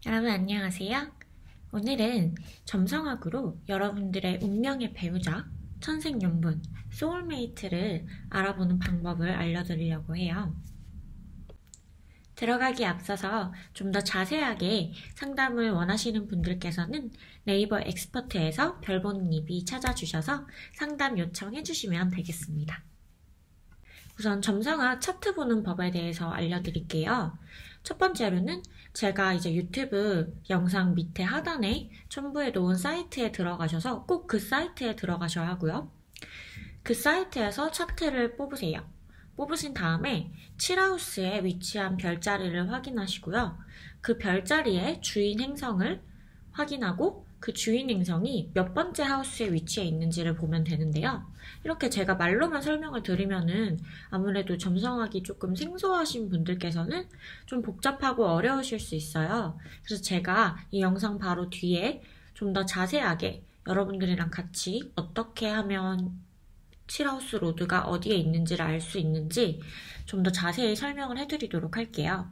여러분 안녕하세요. 오늘은 점성학으로 여러분들의 운명의 배우자, 천생연분, 소울메이트를 알아보는 방법을 알려드리려고 해요. 들어가기에 앞서서 좀 더 자세하게 상담을 원하시는 분들께서는 네이버 엑스퍼트에서 별보는 입이 찾아주셔서 상담 요청해주시면 되겠습니다. 우선 점성학 차트 보는 법에 대해서 알려드릴게요. 첫 번째로는 제가 이제 유튜브 영상 밑에 하단에 첨부해 놓은 사이트에 들어가셔서 꼭 그 사이트에 들어가셔야 하고요. 그 사이트에서 차트를 뽑으세요. 뽑으신 다음에 7하우스에 위치한 별자리를 확인하시고요. 그 별자리의 주인 행성을 확인하고 그 주인 행성이 몇 번째 하우스에 위치해 있는지를 보면 되는데요. 이렇게 제가 말로만 설명을 드리면은 아무래도 점성학이 조금 생소하신 분들께서는 좀 복잡하고 어려우실 수 있어요. 그래서 제가 이 영상 바로 뒤에 좀 더 자세하게 여러분들이랑 같이 어떻게 하면 7하우스 로드가 어디에 있는지를 알 수 있는지 좀 더 자세히 설명을 해드리도록 할게요.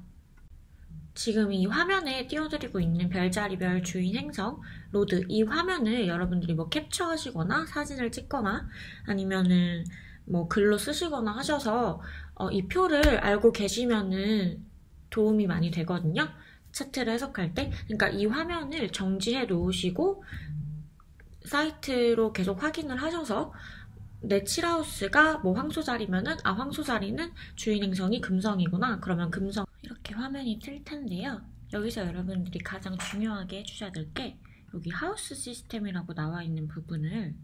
지금 이 화면에 띄워드리고 있는 별자리별 주인 행성, 로드, 이 화면을 여러분들이 뭐 캡처하시거나 사진을 찍거나 아니면은 뭐 글로 쓰시거나 하셔서 이 표를 알고 계시면은 도움이 많이 되거든요. 차트를 해석할 때. 그러니까 이 화면을 정지해 놓으시고 사이트로 계속 확인을 하셔서 내 7하우스가 뭐 황소자리면은 황소자리는 주인 행성이 금성이구나. 그러면 금성 이렇게 화면이 뜰 텐데요. 여기서 여러분들이 가장 중요하게 해주셔야 될 게 여기 하우스 시스템이라고 나와 있는 부분을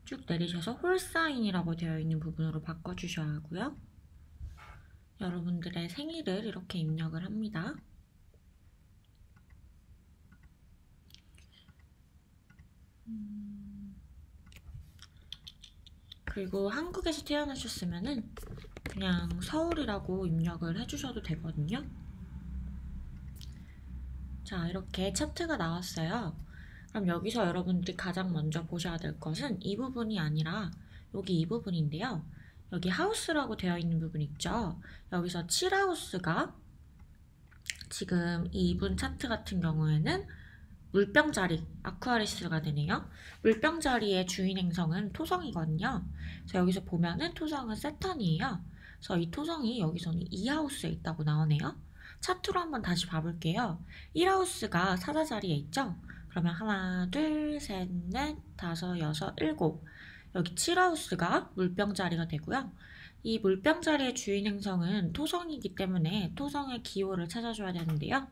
쭉 내리셔서 홀사인이라고 되어 있는 부분으로 바꿔주셔야 하고요. 여러분들의 생일을 이렇게 입력을 합니다. 그리고 한국에서 태어나셨으면은 그냥 서울이라고 입력을 해주셔도 되거든요. 자, 이렇게 차트가 나왔어요. 그럼 여기서 여러분들이 가장 먼저 보셔야 될 것은 이 부분이 아니라 여기 이 부분인데요. 여기 하우스라고 되어 있는 부분 있죠. 여기서 7하우스가 지금 이분 차트 같은 경우에는 물병자리, 아쿠아리스가 되네요. 물병자리의 주인 행성은 토성이거든요. 그래서 여기서 보면은 토성은 세턴이에요. 그래서 이 토성이 여기서는 2하우스에 있다고 나오네요. 차트로 한번 다시 봐볼게요. 1하우스가 사자자리에 있죠? 그러면 하나, 둘, 셋, 넷, 다섯, 여섯, 일곱. 여기 7하우스가 물병자리가 되고요. 이 물병자리의 주인 행성은 토성이기 때문에 토성의 기호를 찾아줘야 되는데요.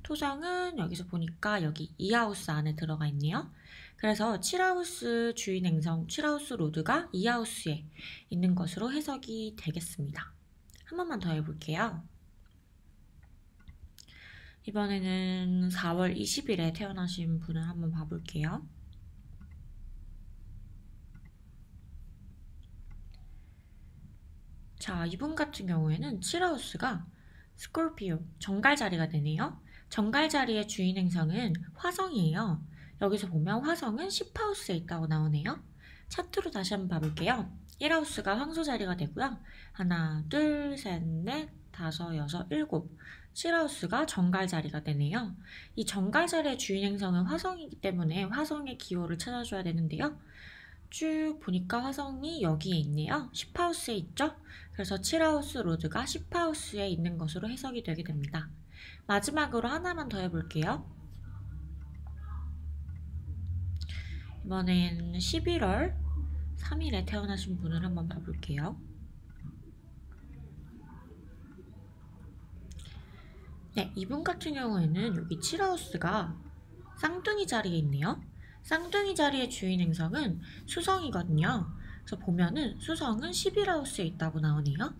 토성은 여기서 보니까 여기 2하우스 안에 들어가 있네요. 그래서 7하우스 주인 행성, 7하우스 로드가 2하우스에 있는 것으로 해석이 되겠습니다. 한 번만 더 해볼게요. 이번에는 4월 20일에 태어나신 분을 한번 봐볼게요. 자, 이분 같은 경우에는 7하우스가 스콜피오, 정갈자리가 되네요. 정갈자리의 주인 행성은 화성이에요. 여기서 보면 화성은 10하우스에 있다고 나오네요. 차트로 다시 한번 봐볼게요. 1하우스가 황소자리가 되고요. 하나, 둘, 셋, 넷, 다섯, 여섯, 일곱. 7하우스가 정갈자리가 되네요. 이 정갈자리의 주인 행성은 화성이기 때문에 화성의 기호를 찾아줘야 되는데요. 쭉 보니까 화성이 여기에 있네요. 10하우스에 있죠? 그래서 7하우스 로드가 10하우스에 있는 것으로 해석이 되게 됩니다. 마지막으로 하나만 더 해볼게요. 이번엔 11월 3일에 태어나신 분을 한번 봐볼게요. 네, 이분 같은 경우에는 여기 7하우스가 쌍둥이 자리에 있네요. 쌍둥이 자리의 주인 행성은 수성이거든요. 그래서 보면은 수성은 11하우스에 있다고 나오네요.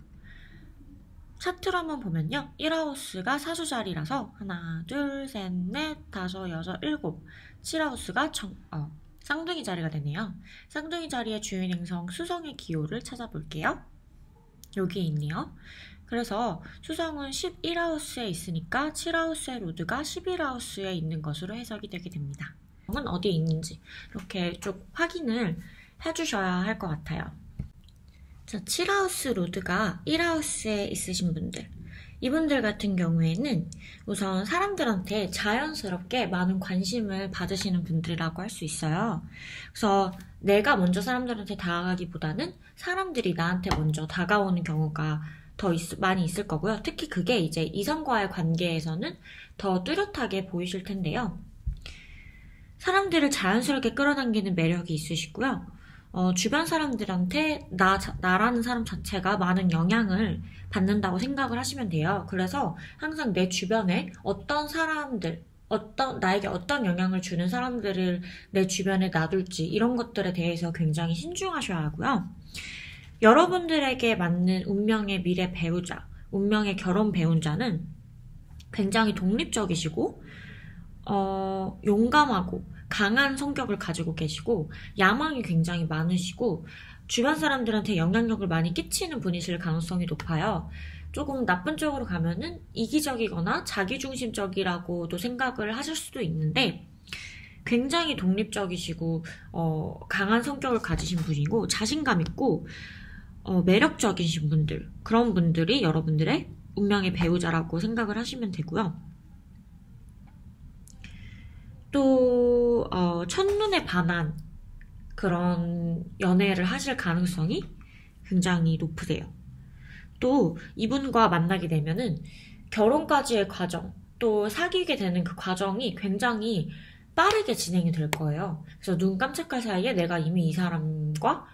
차트로 한번 보면요. 1하우스가 사주자리라서 하나, 둘, 셋, 넷, 다섯, 여섯, 일곱. 7하우스가 쌍둥이 자리가 되네요. 쌍둥이 자리의 주인 행성 수성의 기호를 찾아볼게요. 여기에 있네요. 그래서 수성은 11하우스에 있으니까 7하우스의 로드가 11하우스에 있는 것으로 해석이 되게 됩니다. 은 어디에 있는지 이렇게 쭉 확인을 해주셔야 할 것 같아요. 자, 7하우스 로드가 1하우스에 있으신 분들, 이분들 같은 경우에는 우선 사람들한테 자연스럽게 많은 관심을 받으시는 분들이라고 할 수 있어요. 그래서 내가 먼저 사람들한테 다가가기보다는 사람들이 나한테 먼저 다가오는 경우가 더 많이 있을 거고요. 특히 그게 이제 이성과의 관계에서는 더 뚜렷하게 보이실 텐데요. 사람들을 자연스럽게 끌어당기는 매력이 있으시고요. 주변 사람들한테 나라는 사람 자체가 많은 영향을 받는다고 생각을 하시면 돼요. 그래서 항상 내 주변에 어떤 사람들, 나에게 어떤 영향을 주는 사람들을 내 주변에 놔둘지 이런 것들에 대해서 굉장히 신중하셔야 하고요. 여러분들에게 맞는 운명의 미래 배우자, 운명의 결혼 배우자는 굉장히 독립적이시고 용감하고 강한 성격을 가지고 계시고 야망이 굉장히 많으시고 주변 사람들한테 영향력을 많이 끼치는 분이실 가능성이 높아요. 조금 나쁜 쪽으로 가면은 이기적이거나 자기중심적이라고도 생각을 하실 수도 있는데 굉장히 독립적이시고 강한 성격을 가지신 분이고 자신감 있고 매력적이신 분들, 그런 분들이 여러분들의 운명의 배우자라고 생각을 하시면 되고요. 또 첫눈에 반한 그런 연애를 하실 가능성이 굉장히 높으세요. 또 이분과 만나게 되면은 결혼까지의 과정, 또 사귀게 되는 그 과정이 굉장히 빠르게 진행이 될 거예요. 그래서 눈 깜짝할 사이에 내가 이미 이 사람과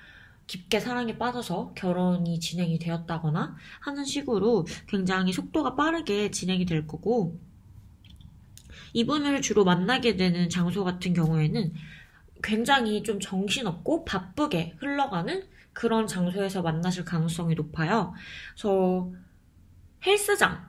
깊게 사랑에 빠져서 결혼이 진행이 되었다거나 하는 식으로 굉장히 속도가 빠르게 진행이 될 거고, 이분을 주로 만나게 되는 장소 같은 경우에는 굉장히 좀 정신없고 바쁘게 흘러가는 그런 장소에서 만나실 가능성이 높아요. 그래서 헬스장,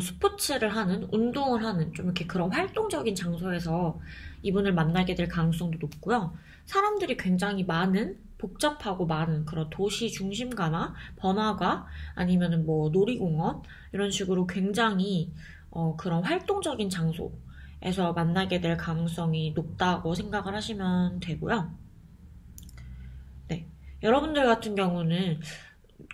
스포츠를 하는, 운동을 하는 좀 이렇게 그런 활동적인 장소에서 이분을 만나게 될 가능성도 높고요. 사람들이 굉장히 많은, 복잡하고 많은 그런 도시 중심가나 번화가 아니면은 놀이공원 이런 식으로 굉장히 그런 활동적인 장소에서 만나게 될 가능성이 높다고 생각을 하시면 되고요. 네, 여러분들 같은 경우는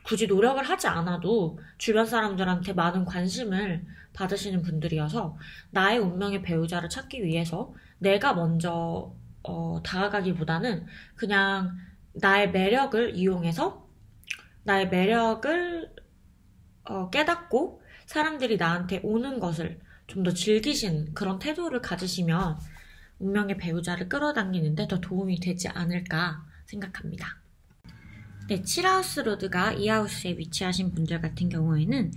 굳이 노력을 하지 않아도 주변 사람들한테 많은 관심을 받으시는 분들이어서 나의 운명의 배우자를 찾기 위해서 내가 먼저 다가가기보다는 그냥 나의 매력을 이용해서 나의 매력을 깨닫고 사람들이 나한테 오는 것을 좀 더 즐기시는 그런 태도를 가지시면 운명의 배우자를 끌어당기는데 더 도움이 되지 않을까 생각합니다. 네, 7하우스 로드가 2하우스에 위치하신 분들 같은 경우에는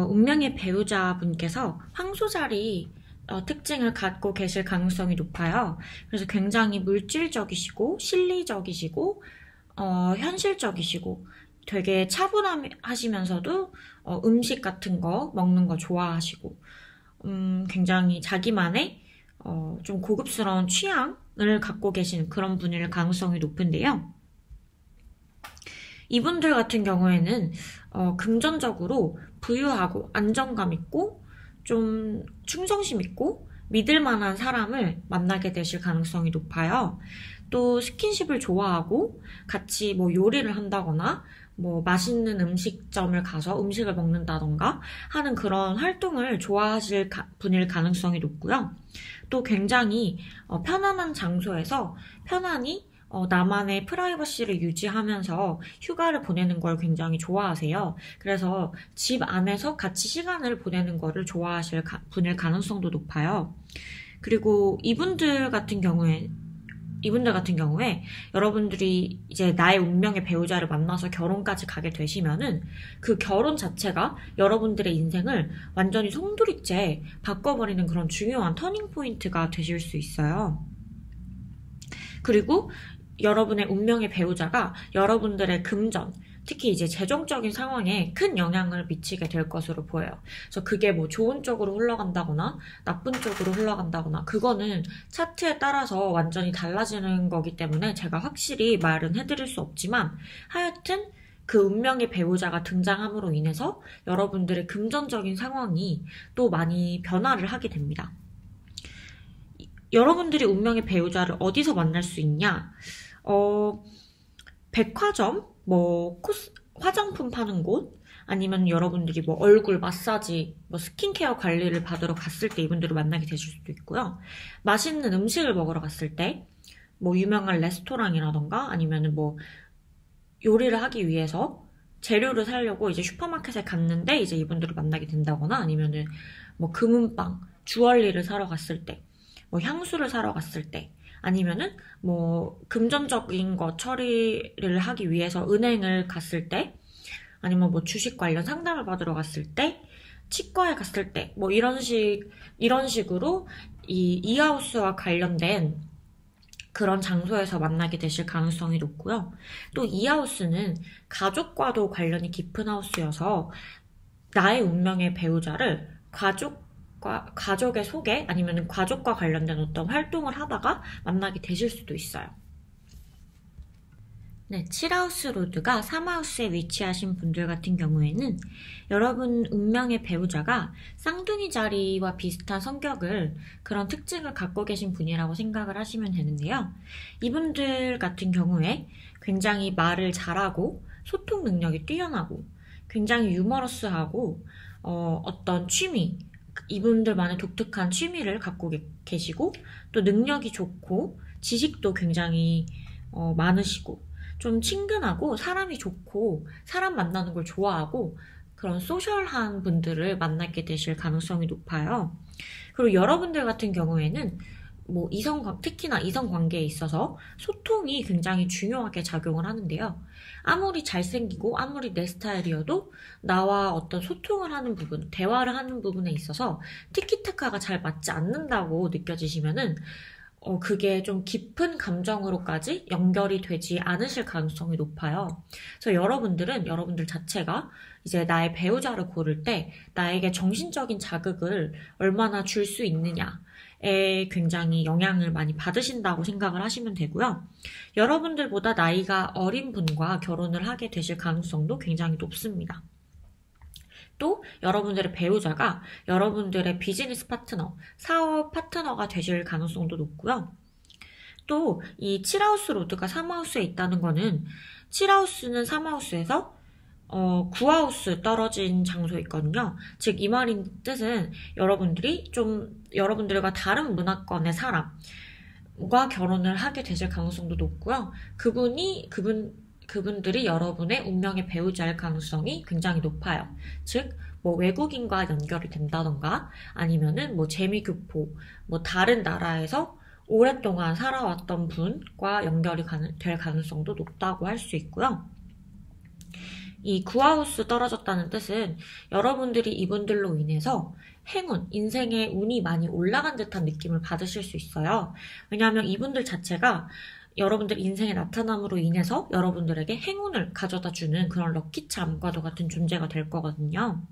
운명의 배우자분께서 황소자리 특징을 갖고 계실 가능성이 높아요. 그래서 굉장히 물질적이시고 실리적이시고 현실적이시고 되게 차분하시면서도 음식 같은 거 먹는 거 좋아하시고 굉장히 자기만의 좀 고급스러운 취향을 갖고 계시는 그런 분일 가능성이 높은데요. 이분들 같은 경우에는 금전적으로 부유하고 안정감 있고 좀 충성심 있고 믿을 만한 사람을 만나게 되실 가능성이 높아요. 또 스킨십을 좋아하고 같이 요리를 한다거나 맛있는 음식점을 가서 음식을 먹는다던가 하는 그런 활동을 좋아하실 분일 가능성이 높고요. 또 굉장히 편안한 장소에서 편안히 나만의 프라이버시를 유지하면서 휴가를 보내는 걸 굉장히 좋아하세요. 그래서 집 안에서 같이 시간을 보내는 거를 좋아하실 분일 가능성도 높아요. 그리고 이분들 같은 경우에 여러분들이 이제 나의 운명의 배우자를 만나서 결혼까지 가게 되시면은 그 결혼 자체가 여러분들의 인생을 완전히 송두리째 바꿔버리는 그런 중요한 터닝 포인트가 되실 수 있어요. 그리고 여러분의 운명의 배우자가 여러분들의 금전, 특히 이제 재정적인 상황에 큰 영향을 미치게 될 것으로 보여요. 그래서 그게 좋은 쪽으로 흘러간다거나 나쁜 쪽으로 흘러간다거나 그거는 차트에 따라서 완전히 달라지는 거기 때문에 제가 확실히 말은 해드릴 수 없지만 하여튼 그 운명의 배우자가 등장함으로 인해서 여러분들의 금전적인 상황이 또 많이 변화를 하게 됩니다. 여러분들이 운명의 배우자를 어디서 만날 수 있냐? 백화점, 화장품 파는 곳, 아니면 여러분들이 뭐 얼굴 마사지, 뭐 스킨케어 관리를 받으러 갔을 때 이분들을 만나게 되실 수도 있고요. 맛있는 음식을 먹으러 갔을 때, 뭐 유명한 레스토랑이라던가 아니면은 뭐 요리를 하기 위해서 재료를 사려고 이제 슈퍼마켓에 갔는데 이제 이분들을 만나게 된다거나 아니면은 뭐 금은방, 주얼리를 사러 갔을 때, 뭐 향수를 사러 갔을 때, 아니면은 뭐 금전적인 거 처리를 하기 위해서 은행을 갔을 때, 아니면 뭐 주식 관련 상담을 받으러 갔을 때, 치과에 갔을 때, 뭐 이런 식으로 이 이하우스와 관련된 그런 장소에서 만나게 되실 가능성이 높고요. 또 이하우스는 가족과도 관련이 깊은 하우스여서 나의 운명의 배우자를 가족의 소개 아니면 가족과 관련된 어떤 활동을 하다가 만나게 되실 수도 있어요. 네, 7하우스 로드가 3하우스에 위치하신 분들 같은 경우에는 여러분 운명의 배우자가 쌍둥이 자리와 비슷한 성격을 그런 특징을 갖고 계신 분이라고 생각을 하시면 되는데요. 이분들 같은 경우에 굉장히 말을 잘하고 소통 능력이 뛰어나고 굉장히 유머러스하고 어떤 취미, 이분들만의 독특한 취미를 갖고 계시고 또 능력이 좋고 지식도 굉장히 많으시고 좀 친근하고 사람이 좋고 사람 만나는 걸 좋아하고 그런 소셜한 분들을 만나게 되실 가능성이 높아요. 그리고 여러분들 같은 경우에는 뭐 특히나 이성 관계에 있어서 소통이 굉장히 중요하게 작용을 하는데요. 아무리 잘생기고 아무리 내 스타일이어도 나와 어떤 소통을 하는 부분, 대화를 하는 부분에 있어서 티키타카가 잘 맞지 않는다고 느껴지시면은 그게 좀 깊은 감정으로까지 연결이 되지 않으실 가능성이 높아요. 그래서 여러분들 자체가 이제 나의 배우자를 고를 때 나에게 정신적인 자극을 얼마나 줄 수 있느냐에 굉장히 영향을 많이 받으신다고 생각을 하시면 되고요. 여러분들보다 나이가 어린 분과 결혼을 하게 되실 가능성도 굉장히 높습니다. 또 여러분들의 배우자가 여러분들의 비즈니스 파트너, 사업 파트너가 되실 가능성도 높고요. 또 이 7하우스 로드가 3하우스에 있다는 거는 7하우스는 3하우스에서 9하우스 떨어진 장소에 있거든요. 즉 이 말인 뜻은 여러분들과 다른 문화권의 사람과 결혼을 하게 되실 가능성도 높고요. 그분들이 여러분의 운명의 배우자일 가능성이 굉장히 높아요. 즉, 뭐 외국인과 연결이 된다던가 아니면은 뭐 재미교포, 뭐 다른 나라에서 오랫동안 살아왔던 분과 연결이 될 가능성도 높다고 할 수 있고요. 이 9하우스 떨어졌다는 뜻은 여러분들이 이분들로 인해서 행운, 인생의 운이 많이 올라간 듯한 느낌을 받으실 수 있어요. 왜냐하면 이분들 자체가 여러분들 인생의 나타남으로 인해서 여러분들에게 행운을 가져다주는 그런 럭키참과도 같은 존재가 될 거거든요.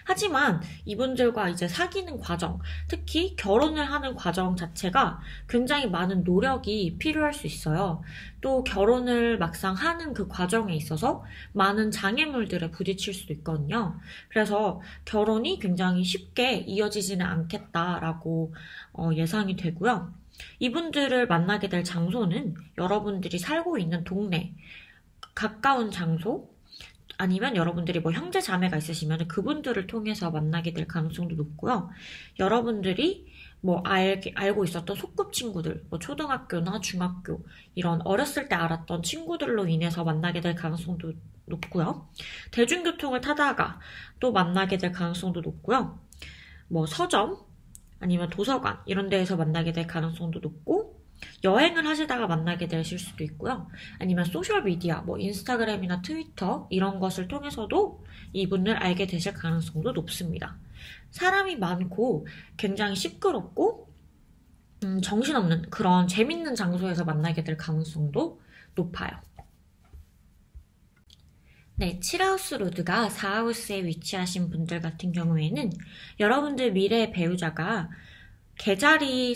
하지만 이분들과 이제 사귀는 과정, 특히 결혼을 하는 과정 자체가 굉장히 많은 노력이 필요할 수 있어요. 또 결혼을 막상 하는 그 과정에 있어서 많은 장애물들에 부딪힐 수도 있거든요. 그래서 결혼이 굉장히 쉽게 이어지지는 않겠다라고 예상이 되고요. 이분들을 만나게 될 장소는 여러분들이 살고 있는 동네, 가까운 장소, 아니면 여러분들이 뭐 형제 자매가 있으시면 그분들을 통해서 만나게 될 가능성도 높고요. 여러분들이 뭐 알고 있었던 소꿉친구들, 뭐 초등학교나 중학교 이런 어렸을 때 알았던 친구들로 인해서 만나게 될 가능성도 높고요. 대중교통을 타다가 또 만나게 될 가능성도 높고요. 뭐 서점 아니면 도서관 이런 데에서 만나게 될 가능성도 높고 여행을 하시다가 만나게 되실 수도 있고요. 아니면 소셜미디어, 뭐 인스타그램이나 트위터 이런 것을 통해서도 이분을 알게 되실 가능성도 높습니다. 사람이 많고 굉장히 시끄럽고 정신없는 그런 재밌는 장소에서 만나게 될 가능성도 높아요. 네, 7하우스 로드가 4하우스에 위치하신 분들 같은 경우에는 여러분들 미래의 배우자가 개자리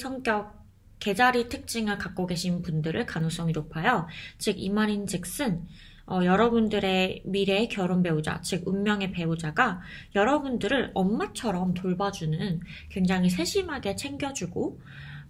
특징을 갖고 계신 분들을 가능성이 높아요. 즉, 이 말인 즉슨 여러분들의 미래의 결혼 배우자, 즉 운명의 배우자가 여러분들을 엄마처럼 돌봐주는, 굉장히 세심하게 챙겨주고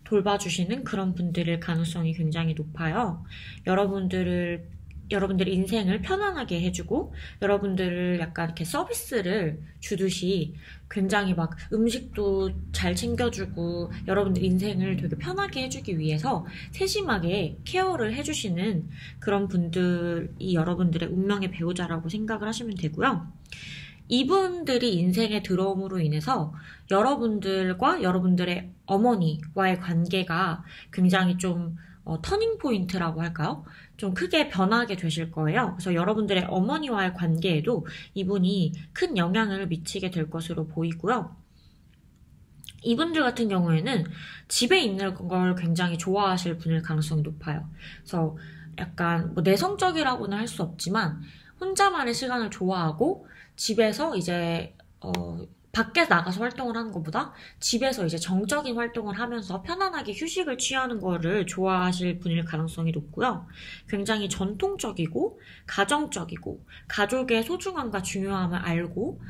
돌봐주시는 그런 분들일 가능성이 굉장히 높아요. 여러분들을 여러분들의 인생을 편안하게 해주고 여러분들을 약간 이렇게 서비스를 주듯이 굉장히 막 음식도 잘 챙겨주고 여러분들 인생을 되게 편하게 해주기 위해서 세심하게 케어를 해주시는 그런 분들이 여러분들의 운명의 배우자라고 생각을 하시면 되고요. 이분들이 인생에 들어옴으로 인해서 여러분들과 여러분들의 어머니와의 관계가 굉장히 좀 터닝 포인트라고 할까요? 좀 크게 변하게 되실 거예요. 그래서 여러분들의 어머니와의 관계에도 이분이 큰 영향을 미치게 될 것으로 보이고요. 이분들 같은 경우에는 집에 있는 걸 굉장히 좋아하실 분일 가능성이 높아요. 그래서 약간 뭐 내성적이라고는 할 수 없지만 혼자만의 시간을 좋아하고 집에서 이제 밖에 나가서 활동을 하는 것보다 집에서 이제 정적인 활동을 하면서 편안하게 휴식을 취하는 거를 좋아하실 분일 가능성이 높고요. 굉장히 전통적이고 가정적이고 가족의 소중함과 중요함을 알고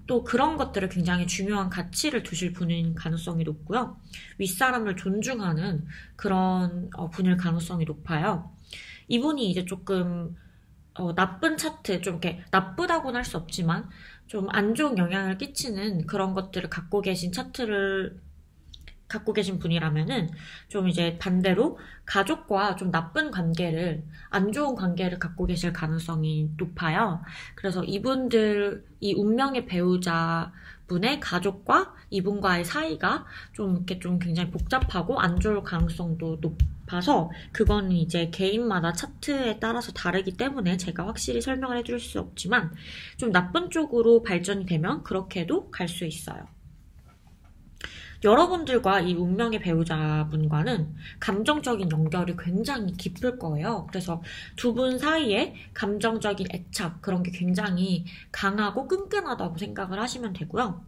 또 그런 것들을 굉장히 중요한 가치를 두실 분인 가능성이 높고요. 윗사람을 존중하는 그런 분일 가능성이 높아요. 이분이 이제 조금 나쁜 차트, 좀 이렇게 나쁘다고는 할 수 없지만 좀 안 좋은 영향을 끼치는 그런 것들을 갖고 계신 차트를 갖고 계신 분이라면은 좀 이제 반대로 가족과 좀 나쁜 관계를, 안 좋은 관계를 갖고 계실 가능성이 높아요. 그래서 이분들, 이 운명의 배우자 분의 가족과 이분과의 사이가 좀 이렇게 좀 굉장히 복잡하고 안 좋을 가능성도 높아서 그건 이제 개인마다 차트에 따라서 다르기 때문에 제가 확실히 설명을 해드릴 수 없지만 좀 나쁜 쪽으로 발전이 되면 그렇게도 갈 수 있어요. 여러분들과 이 운명의 배우자분과는 감정적인 연결이 굉장히 깊을 거예요. 그래서 두 분 사이에 감정적인 애착, 그런 게 굉장히 강하고 끈끈하다고 생각을 하시면 되고요.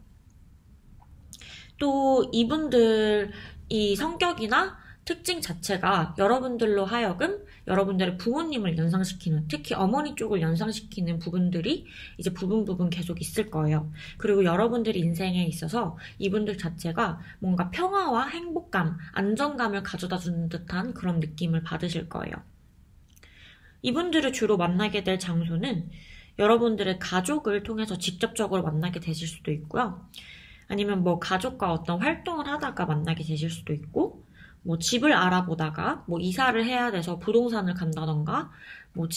또 이분들 이 성격이나 특징 자체가 여러분들로 하여금 여러분들의 부모님을 연상시키는, 특히 어머니 쪽을 연상시키는 부분들이 이제 부분 계속 있을 거예요. 그리고 여러분들 인생에 있어서 이분들 자체가 뭔가 평화와 행복감, 안정감을 가져다 주는 듯한 그런 느낌을 받으실 거예요. 이분들을 주로 만나게 될 장소는 여러분들의 가족을 통해서 직접적으로 만나게 되실 수도 있고요. 아니면 뭐 가족과 어떤 활동을 하다가 만나게 되실 수도 있고, 뭐 집을 알아보다가 뭐 이사를 해야 돼서 부동산을 간다던가 뭐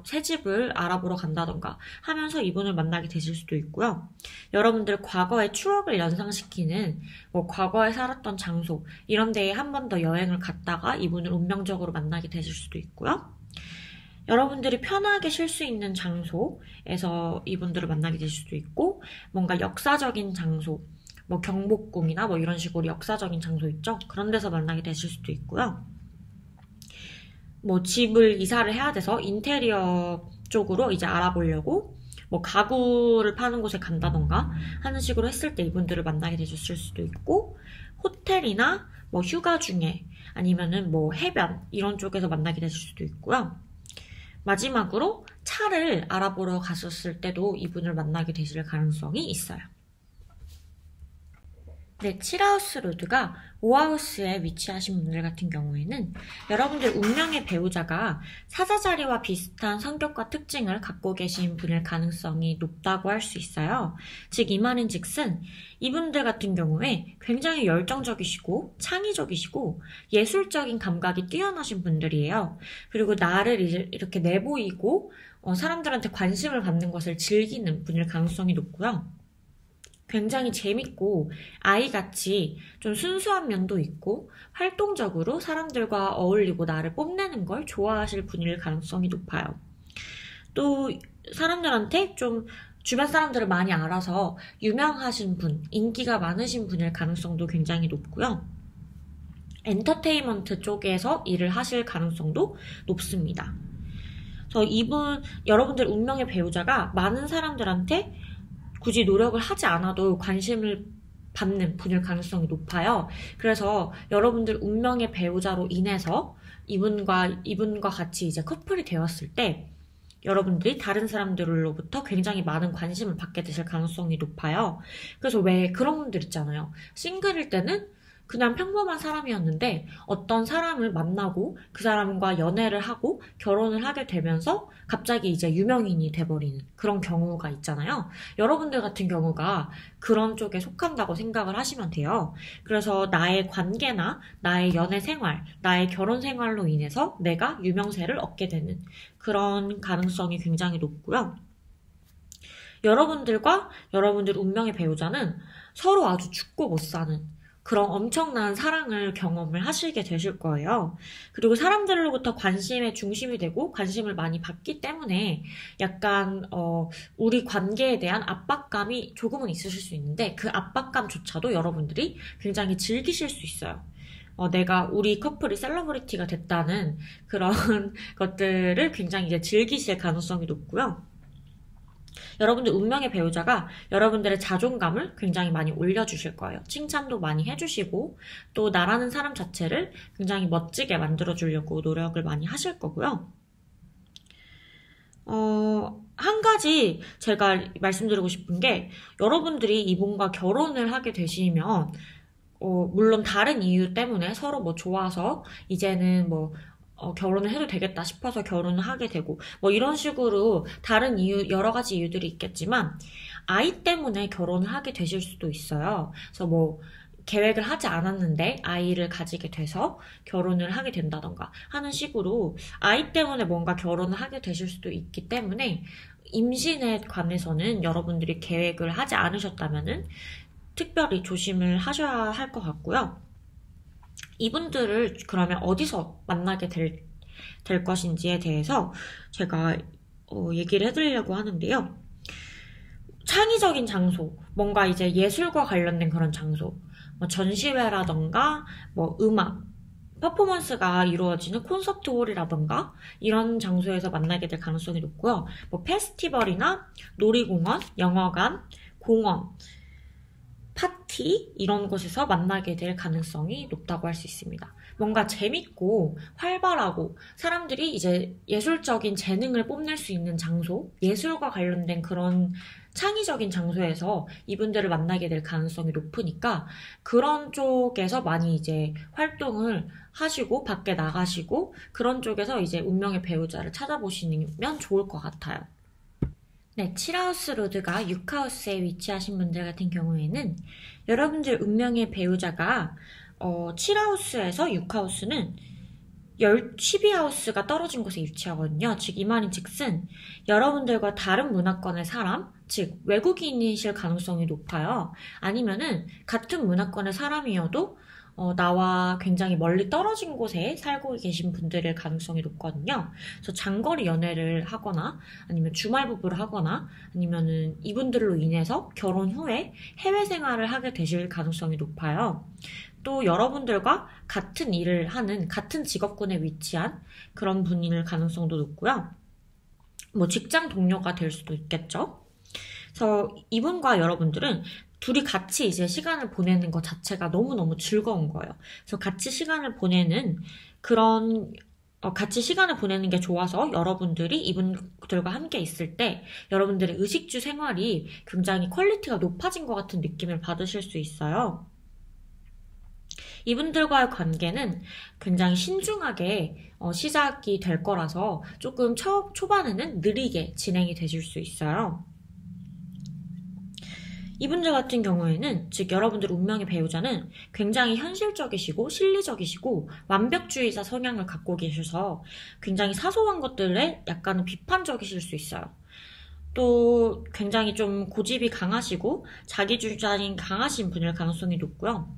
새 집을 알아보러 간다던가 하면서 이분을 만나게 되실 수도 있고요. 여러분들 과거의 추억을 연상시키는 뭐 과거에 살았던 장소 이런 데에 한 번 더 여행을 갔다가 이분을 운명적으로 만나게 되실 수도 있고요. 여러분들이 편하게 쉴 수 있는 장소에서 이분들을 만나게 되실 수도 있고, 뭔가 역사적인 장소, 뭐 경복궁이나 뭐 이런 식으로 역사적인 장소 있죠? 그런 데서 만나게 되실 수도 있고요. 뭐 집을 이사를 해야 돼서 인테리어 쪽으로 이제 알아보려고 뭐 가구를 파는 곳에 간다던가 하는 식으로 했을 때 이분들을 만나게 되셨을 수도 있고, 호텔이나 뭐 휴가 중에 아니면은 뭐 해변 이런 쪽에서 만나게 되실 수도 있고요. 마지막으로 차를 알아보러 갔었을 때도 이분을 만나게 되실 가능성이 있어요. 네, 7하우스 로드가 5하우스에 위치하신 분들 같은 경우에는 여러분들 운명의 배우자가 사자자리와 비슷한 성격과 특징을 갖고 계신 분일 가능성이 높다고 할 수 있어요. 즉, 이 말인 즉슨 이분들 같은 경우에 굉장히 열정적이시고 창의적이시고 예술적인 감각이 뛰어나신 분들이에요. 그리고 나를 이렇게 내보이고 사람들한테 관심을 받는 것을 즐기는 분일 가능성이 높고요. 굉장히 재밌고 아이같이 좀 순수한 면도 있고 활동적으로 사람들과 어울리고 나를 뽐내는 걸 좋아하실 분일 가능성이 높아요. 또 사람들한테 좀 주변 사람들을 많이 알아서 유명하신 분, 인기가 많으신 분일 가능성도 굉장히 높고요. 엔터테인먼트 쪽에서 일을 하실 가능성도 높습니다. 그래서 여러분들 운명의 배우자가 많은 사람들한테 굳이 노력을 하지 않아도 관심을 받는 분일 가능성이 높아요. 그래서 여러분들 운명의 배우자로 인해서 이분과 같이 이제 커플이 되었을 때 여러분들이 다른 사람들로부터 굉장히 많은 관심을 받게 되실 가능성이 높아요. 그래서 왜 그런 분들 있잖아요. 싱글일 때는 그냥 평범한 사람이었는데 어떤 사람을 만나고 그 사람과 연애를 하고 결혼을 하게 되면서 갑자기 이제 유명인이 돼버리는 그런 경우가 있잖아요. 여러분들 같은 경우가 그런 쪽에 속한다고 생각을 하시면 돼요. 그래서 나의 관계나 나의 연애 생활, 나의 결혼 생활로 인해서 내가 유명세를 얻게 되는 그런 가능성이 굉장히 높고요. 여러분들과 여러분들 운명의 배우자는 서로 아주 죽고 못 사는 그런 엄청난 사랑을 경험을 하시게 되실 거예요. 그리고 사람들로부터 관심의 중심이 되고 관심을 많이 받기 때문에 약간 우리 관계에 대한 압박감이 조금은 있으실 수 있는데 그 압박감조차도 여러분들이 굉장히 즐기실 수 있어요. 내가 우리 커플이 셀러브리티가 됐다는 그런 것들을 굉장히 이제 즐기실 가능성이 높고요. 여러분들 운명의 배우자가 여러분들의 자존감을 굉장히 많이 올려주실 거예요. 칭찬도 많이 해주시고 또 나라는 사람 자체를 굉장히 멋지게 만들어주려고 노력을 많이 하실 거고요. 한 가지 제가 말씀드리고 싶은 게 여러분들이 이분과 결혼을 하게 되시면 물론 다른 이유 때문에 서로 뭐 좋아서 이제는 뭐 결혼을 해도 되겠다 싶어서 결혼을 하게 되고 뭐 이런 식으로 다른 이유 여러 가지 이유들이 있겠지만 아이 때문에 결혼을 하게 되실 수도 있어요. 그래서 뭐 계획을 하지 않았는데 아이를 가지게 돼서 결혼을 하게 된다던가 하는 식으로 아이 때문에 뭔가 결혼을 하게 되실 수도 있기 때문에 임신에 관해서는 여러분들이 계획을 하지 않으셨다면은 특별히 조심을 하셔야 할 것 같고요. 이분들을 그러면 어디서 만나게 될 것인지에 대해서 제가 얘기를 해드리려고 하는데요. 창의적인 장소, 뭔가 이제 예술과 관련된 그런 장소, 뭐 전시회라던가 뭐 음악, 퍼포먼스가 이루어지는 콘서트홀이라던가 이런 장소에서 만나게 될 가능성이 높고요. 뭐 페스티벌이나 놀이공원, 영화관, 공원, 파티 이런 곳에서 만나게 될 가능성이 높다고 할 수 있습니다. 뭔가 재밌고 활발하고 사람들이 이제 예술적인 재능을 뽐낼 수 있는 장소, 예술과 관련된 그런 창의적인 장소에서 이분들을 만나게 될 가능성이 높으니까 그런 쪽에서 많이 이제 활동을 하시고 밖에 나가시고 그런 쪽에서 이제 운명의 배우자를 찾아보시면 좋을 것 같아요. 네, 7하우스 로드가 6하우스에 위치하신 분들 같은 경우에는 여러분들 운명의 배우자가 7하우스에서 6하우스는 12하우스가 떨어진 곳에 위치하거든요. 즉 이 말인 즉슨 여러분들과 다른 문화권의 사람, 즉 외국인이실 가능성이 높아요. 아니면은 같은 문화권의 사람이어도 나와 굉장히 멀리 떨어진 곳에 살고 계신 분들의 가능성이 높거든요. 그래서 장거리 연애를 하거나 아니면 주말 부부를 하거나 아니면은 이분들로 인해서 결혼 후에 해외 생활을 하게 되실 가능성이 높아요. 또 여러분들과 같은 일을 하는 같은 직업군에 위치한 그런 분일 가능성도 높고요. 뭐 직장 동료가 될 수도 있겠죠. 그래서 이분과 여러분들은 둘이 같이 이제 시간을 보내는 것 자체가 너무너무 즐거운 거예요. 그래서 같이 시간을 보내는 같이 시간을 보내는 게 좋아서 여러분들이 이분들과 함께 있을 때 여러분들의 의식주 생활이 굉장히 퀄리티가 높아진 것 같은 느낌을 받으실 수 있어요. 이분들과의 관계는 굉장히 신중하게 시작이 될 거라서 조금 초반에는 느리게 진행이 되실 수 있어요. 이분들 같은 경우에는 즉 여러분들 운명의 배우자는 굉장히 현실적이시고 실리적이시고 완벽주의자 성향을 갖고 계셔서 굉장히 사소한 것들에 약간은 비판적이실 수 있어요. 또 굉장히 좀 고집이 강하시고 자기주장이 강하신 분일 가능성이 높고요.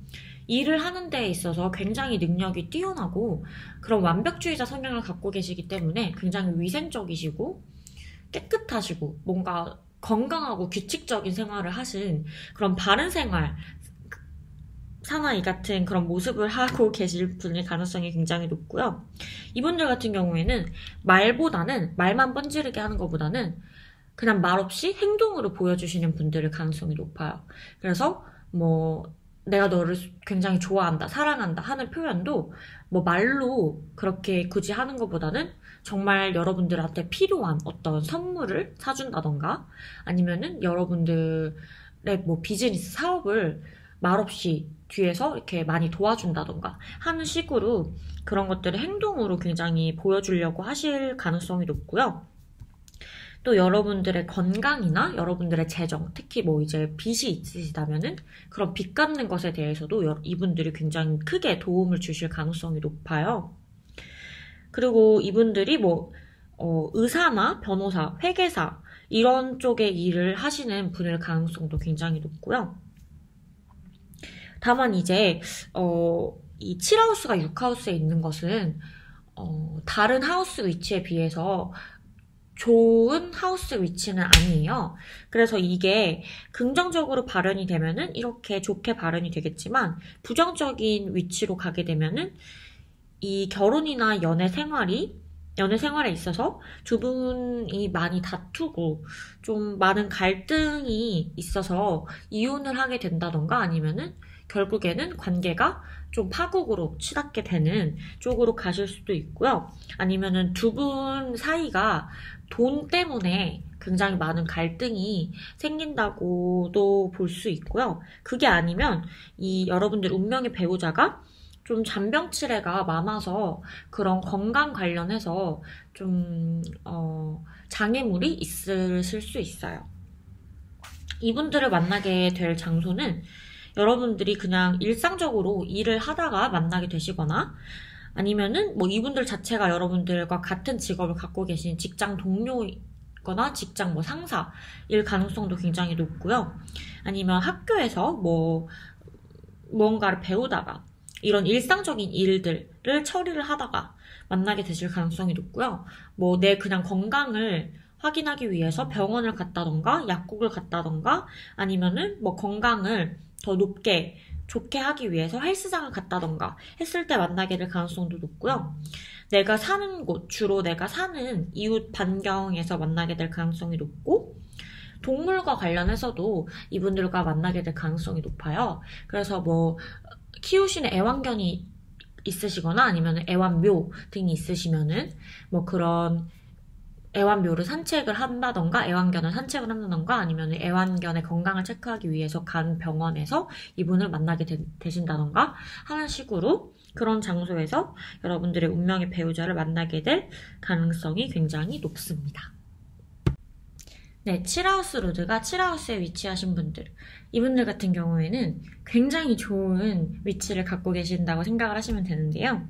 일을 하는 데 있어서 굉장히 능력이 뛰어나고 그런 완벽주의자 성향을 갖고 계시기 때문에 굉장히 위생적이시고 깨끗하시고 뭔가 건강하고 규칙적인 생활을 하신 그런 바른 생활, 사나이 같은 그런 모습을 하고 계실 분일 가능성이 굉장히 높고요. 이분들 같은 경우에는 말만 번지르게 하는 것보다는 그냥 말없이 행동으로 보여주시는 분들의 가능성이 높아요. 그래서 뭐 내가 너를 굉장히 좋아한다, 사랑한다 하는 표현도 뭐 말로 그렇게 굳이 하는 것보다는 정말 여러분들한테 필요한 어떤 선물을 사준다던가 아니면은 여러분들의 뭐 비즈니스 사업을 말없이 뒤에서 이렇게 많이 도와준다던가 하는 식으로 그런 것들을 행동으로 굉장히 보여주려고 하실 가능성이 높고요. 또 여러분들의 건강이나 여러분들의 재정, 특히 뭐 이제 빚이 있으시다면은 그런 빚 갚는 것에 대해서도 이분들이 굉장히 크게 도움을 주실 가능성이 높아요. 그리고 이분들이 뭐 의사나 변호사, 회계사 이런 쪽의 일을 하시는 분일 가능성도 굉장히 높고요. 다만 이제 이 7하우스가 6하우스에 있는 것은 다른 하우스 위치에 비해서 좋은 하우스 위치는 아니에요. 그래서 이게 긍정적으로 발현이 되면은 이렇게 좋게 발현이 되겠지만 부정적인 위치로 가게 되면은 이 결혼이나 연애 생활에 있어서 두 분이 많이 다투고 좀 많은 갈등이 있어서 이혼을 하게 된다던가 아니면은 결국에는 관계가 좀 파국으로 치닫게 되는 쪽으로 가실 수도 있고요. 아니면은 두 분 사이가 돈 때문에 굉장히 많은 갈등이 생긴다고도 볼 수 있고요. 그게 아니면 이 여러분들 운명의 배우자가 좀 잔병치레가 많아서 그런 건강 관련해서 좀 장애물이 있으실 수 있어요. 이분들을 만나게 될 장소는 여러분들이 그냥 일상적으로 일을 하다가 만나게 되시거나 아니면은 뭐 이분들 자체가 여러분들과 같은 직업을 갖고 계신 직장 동료거나 직장 뭐 상사일 가능성도 굉장히 높고요. 아니면 학교에서 뭐 무언가를 배우다가 이런 일상적인 일들을 처리를 하다가 만나게 되실 가능성이 높고요. 뭐 내 그냥 건강을 확인하기 위해서 병원을 갔다던가 약국을 갔다던가 아니면은 뭐 건강을 더 좋게 하기 위해서 헬스장을 갔다던가 했을 때 만나게 될 가능성도 높고요. 내가 사는 곳, 주로 내가 사는 이웃 반경에서 만나게 될 가능성이 높고 동물과 관련해서도 이분들과 만나게 될 가능성이 높아요. 그래서 뭐 키우시는 애완견이 있으시거나 아니면 애완묘 등이 있으시면은 뭐 그런 애완묘를 산책을 한다던가 애완견을 산책을 한다던가 아니면 애완견의 건강을 체크하기 위해서 간 병원에서 이분을 만나게 되신다던가 하는 식으로 그런 장소에서 여러분들의 운명의 배우자를 만나게 될 가능성이 굉장히 높습니다. 네, 7하우스 로드가 7하우스에 위치하신 분들 이분들 같은 경우에는 굉장히 좋은 위치를 갖고 계신다고 생각을 하시면 되는데요.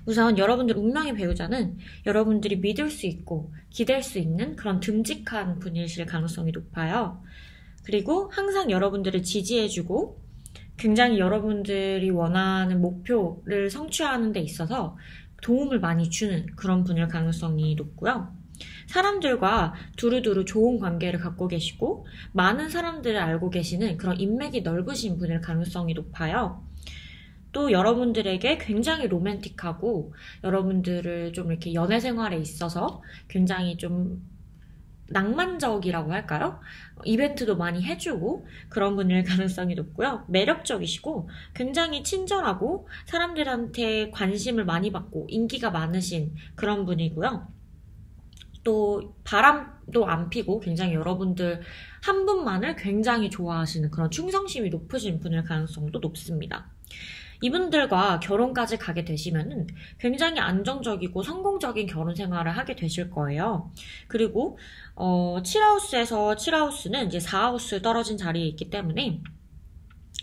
우선 여러분들 운명의 배우자는 여러분들이 믿을 수 있고 기댈 수 있는 그런 듬직한 분이실 가능성이 높아요. 그리고 항상 여러분들을 지지해주고 굉장히 여러분들이 원하는 목표를 성취하는 데 있어서 도움을 많이 주는 그런 분일 가능성이 높고요. 사람들과 두루두루 좋은 관계를 갖고 계시고 많은 사람들을 알고 계시는 그런 인맥이 넓으신 분일 가능성이 높아요. 또 여러분들에게 굉장히 로맨틱하고 여러분들을 좀 이렇게 연애 생활에 있어서 굉장히 좀 낭만적이라고 할까요? 이벤트도 많이 해주고 그런 분일 가능성이 높고요. 매력적이시고 굉장히 친절하고 사람들한테 관심을 많이 받고 인기가 많으신 그런 분이고요. 또 바람도 안 피고 굉장히 여러분들 한 분만을 굉장히 좋아하시는 그런 충성심이 높으신 분일 가능성도 높습니다. 이분들과 결혼까지 가게 되시면은 굉장히 안정적이고 성공적인 결혼 생활을 하게 되실 거예요. 그리고 7하우스는 이제 4하우스 떨어진 자리에 있기 때문에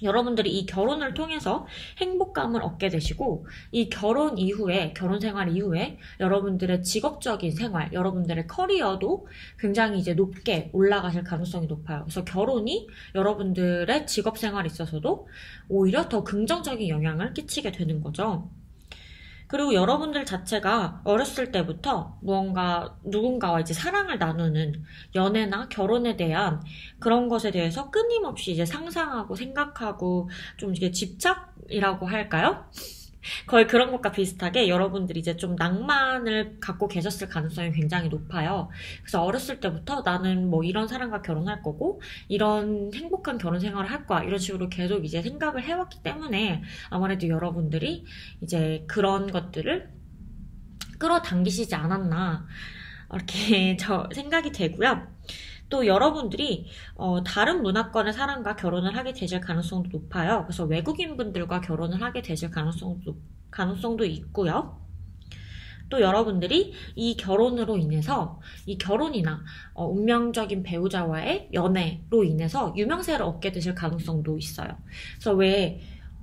여러분들이 이 결혼을 통해서 행복감을 얻게 되시고 이 결혼 생활 이후에 여러분들의 직업적인 생활, 여러분들의 커리어도 굉장히 이제 높게 올라가실 가능성이 높아요. 그래서 결혼이 여러분들의 직업 생활에 있어서도 오히려 더 긍정적인 영향을 끼치게 되는 거죠. 그리고 여러분들 자체가 어렸을 때부터 누군가와 이제 사랑을 나누는 연애나 결혼에 대한 그런 것에 대해서 끊임없이 이제 상상하고 생각하고 좀 이게 집착이라고 할까요? 거의 그런 것과 비슷하게 여러분들이 이제 좀 낭만을 갖고 계셨을 가능성이 굉장히 높아요. 그래서 어렸을 때부터 나는 뭐 이런 사람과 결혼할 거고 이런 행복한 결혼 생활을 할 거야 이런 식으로 계속 이제 생각을 해왔기 때문에 아무래도 여러분들이 이제 그런 것들을 끌어당기시지 않았나 이렇게 생각이 되고요. 또 여러분들이 다른 문화권의 사람과 결혼을 하게 되실 가능성도 높아요. 그래서 외국인 분들과 결혼을 하게 되실 가능성도 있고요. 또 여러분들이 이 결혼으로 인해서 이 결혼이나 운명적인 배우자와의 연애로 인해서 유명세를 얻게 되실 가능성도 있어요. 그래서 왜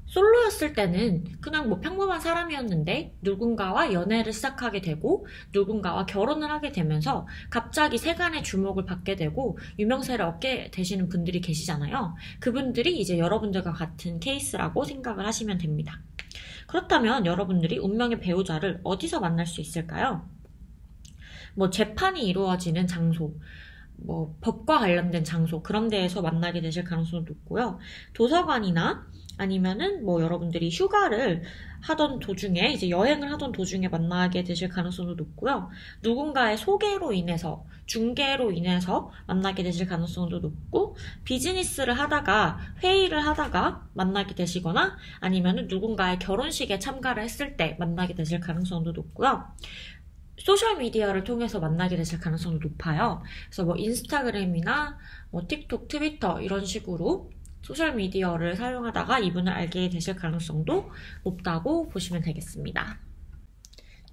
솔로였을 때는 그냥 뭐 평범한 사람이었는데 누군가와 연애를 시작하게 되고 누군가와 결혼을 하게 되면서 갑자기 세간의 주목을 받게 되고 유명세를 얻게 되시는 분들이 계시잖아요. 그분들이 이제 여러분들과 같은 케이스라고 생각을 하시면 됩니다. 그렇다면 여러분들이 운명의 배우자를 어디서 만날 수 있을까요? 뭐 재판이 이루어지는 장소, 뭐 법과 관련된 장소, 그런 데에서 만나게 되실 가능성도 높고요. 도서관이나 아니면은 뭐 여러분들이 휴가를 하던 도중에, 이제 여행을 하던 도중에 만나게 되실 가능성도 높고요. 누군가의 소개로 인해서, 중개로 인해서 만나게 되실 가능성도 높고, 비즈니스를 하다가, 회의를 하다가 만나게 되시거나, 아니면은 누군가의 결혼식에 참가를 했을 때 만나게 되실 가능성도 높고요. 소셜미디어를 통해서 만나게 되실 가능성도 높아요. 그래서 뭐 인스타그램이나 뭐 틱톡, 트위터 이런 식으로 소셜미디어를 사용하다가 이분을 알게 되실 가능성도 높다고 보시면 되겠습니다.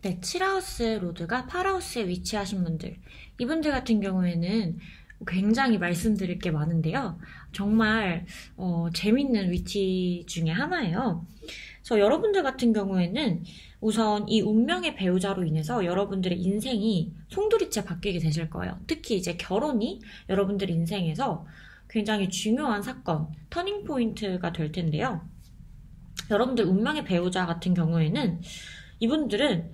네, 7하우스 로드가 8하우스에 위치하신 분들, 이분들 같은 경우에는 굉장히 말씀드릴 게 많은데요. 정말 재밌는 위치 중에 하나예요. 그래서 여러분들 같은 경우에는 우선 이 운명의 배우자로 인해서 여러분들의 인생이 송두리째 바뀌게 되실 거예요. 특히 이제 결혼이 여러분들 인생에서 굉장히 중요한 사건, 터닝 포인트가 될 텐데요. 여러분들 운명의 배우자 같은 경우에는 이분들은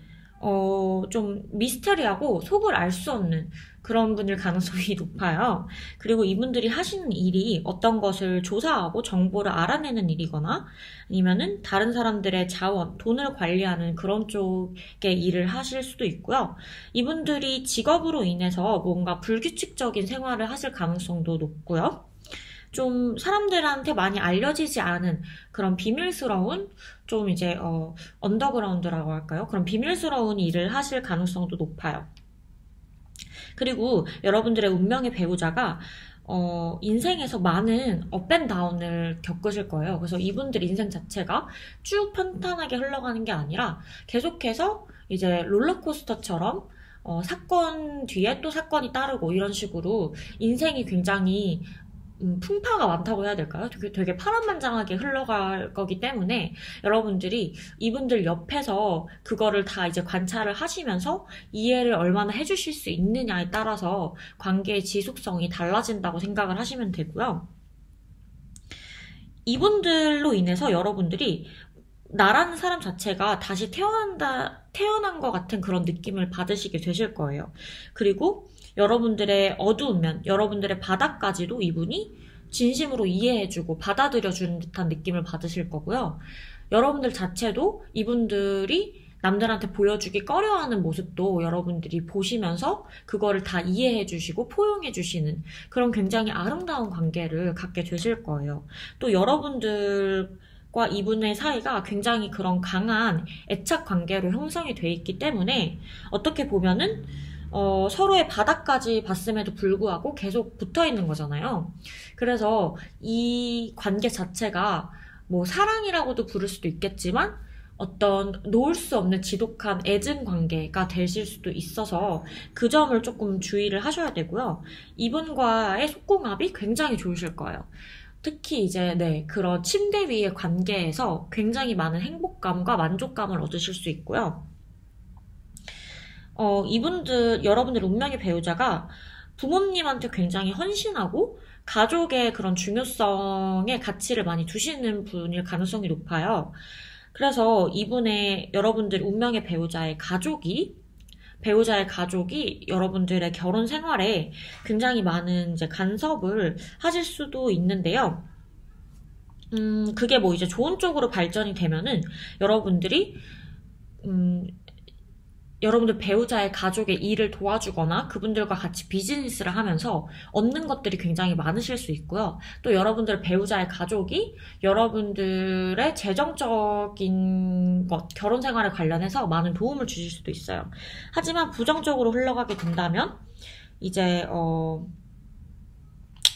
좀 미스터리하고 속을 알 수 없는 그런 분일 가능성이 높아요. 그리고 이분들이 하시는 일이 어떤 것을 조사하고 정보를 알아내는 일이거나 아니면은 다른 사람들의 자원, 돈을 관리하는 그런 쪽의 일을 하실 수도 있고요. 이분들이 직업으로 인해서 뭔가 불규칙적인 생활을 하실 가능성도 높고요. 좀 사람들한테 많이 알려지지 않은 그런 비밀스러운 좀 이제 언더그라운드라고 할까요? 그런 비밀스러운 일을 하실 가능성도 높아요. 그리고 여러분들의 운명의 배우자가 인생에서 많은 업앤다운을 겪으실 거예요. 그래서 이분들 인생 자체가 쭉 평탄하게 흘러가는 게 아니라 계속해서 이제 롤러코스터처럼 사건 뒤에 또 사건이 따르고 이런 식으로 인생이 굉장히 풍파가 많다고 해야 될까요? 되게 파란만장하게 흘러갈 거기 때문에 여러분들이 이분들 옆에서 그거를 다 이제 관찰을 하시면서 이해를 얼마나 해주실 수 있느냐에 따라서 관계의 지속성이 달라진다고 생각을 하시면 되고요. 이분들로 인해서 여러분들이 나라는 사람 자체가 다시 태어난 것 같은 그런 느낌을 받으시게 되실 거예요. 그리고 여러분들의 어두운 면, 여러분들의 바닥까지도 이분이 진심으로 이해해주고 받아들여주는 듯한 느낌을 받으실 거고요. 여러분들 자체도 이분들이 남들한테 보여주기 꺼려하는 모습도 여러분들이 보시면서 그거를 다 이해해주시고 포용해주시는 그런 굉장히 아름다운 관계를 갖게 되실 거예요. 또 여러분들과 이분의 사이가 굉장히 그런 강한 애착 관계로 형성이 돼 있기 때문에 어떻게 보면은 서로의 바닥까지 봤음에도 불구하고 계속 붙어 있는 거잖아요. 그래서 이 관계 자체가 뭐 사랑이라고도 부를 수도 있겠지만 어떤 놓을 수 없는 지독한 애증 관계가 되실 수도 있어서 그 점을 조금 주의를 하셔야 되고요. 이분과의 속궁합이 굉장히 좋으실 거예요. 특히 이제 그런 침대 위의 관계에서 굉장히 많은 행복감과 만족감을 얻으실 수 있고요. 여러분들 운명의 배우자가 부모님한테 굉장히 헌신하고 가족의 그런 중요성에 가치를 많이 두시는 분일 가능성이 높아요. 그래서 여러분들 운명의 배우자의 가족이 여러분들의 결혼 생활에 굉장히 많은 이제 간섭을 하실 수도 있는데요. 그게 뭐 이제 좋은 쪽으로 발전이 되면은 여러분들 배우자의 가족의 일을 도와주거나 그분들과 같이 비즈니스를 하면서 얻는 것들이 굉장히 많으실 수 있고요. 또 여러분들 배우자의 가족이 여러분들의 재정적인 것, 결혼 생활에 관련해서 많은 도움을 주실 수도 있어요. 하지만 부정적으로 흘러가게 된다면 이제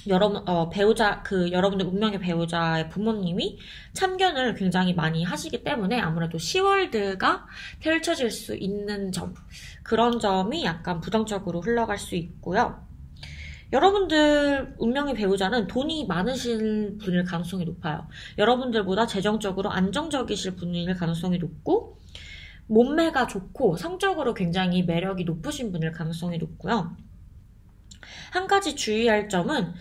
여러분들 운명의 배우자의 부모님이 참견을 굉장히 많이 하시기 때문에 아무래도 시월드가 펼쳐질 수 있는 그런 점이 약간 부정적으로 흘러갈 수 있고요. 여러분들 운명의 배우자는 돈이 많으실 분일 가능성이 높아요. 여러분들보다 재정적으로 안정적이실 분일 가능성이 높고, 몸매가 좋고 성적으로 굉장히 매력이 높으신 분일 가능성이 높고요. 한 가지 주의할 점은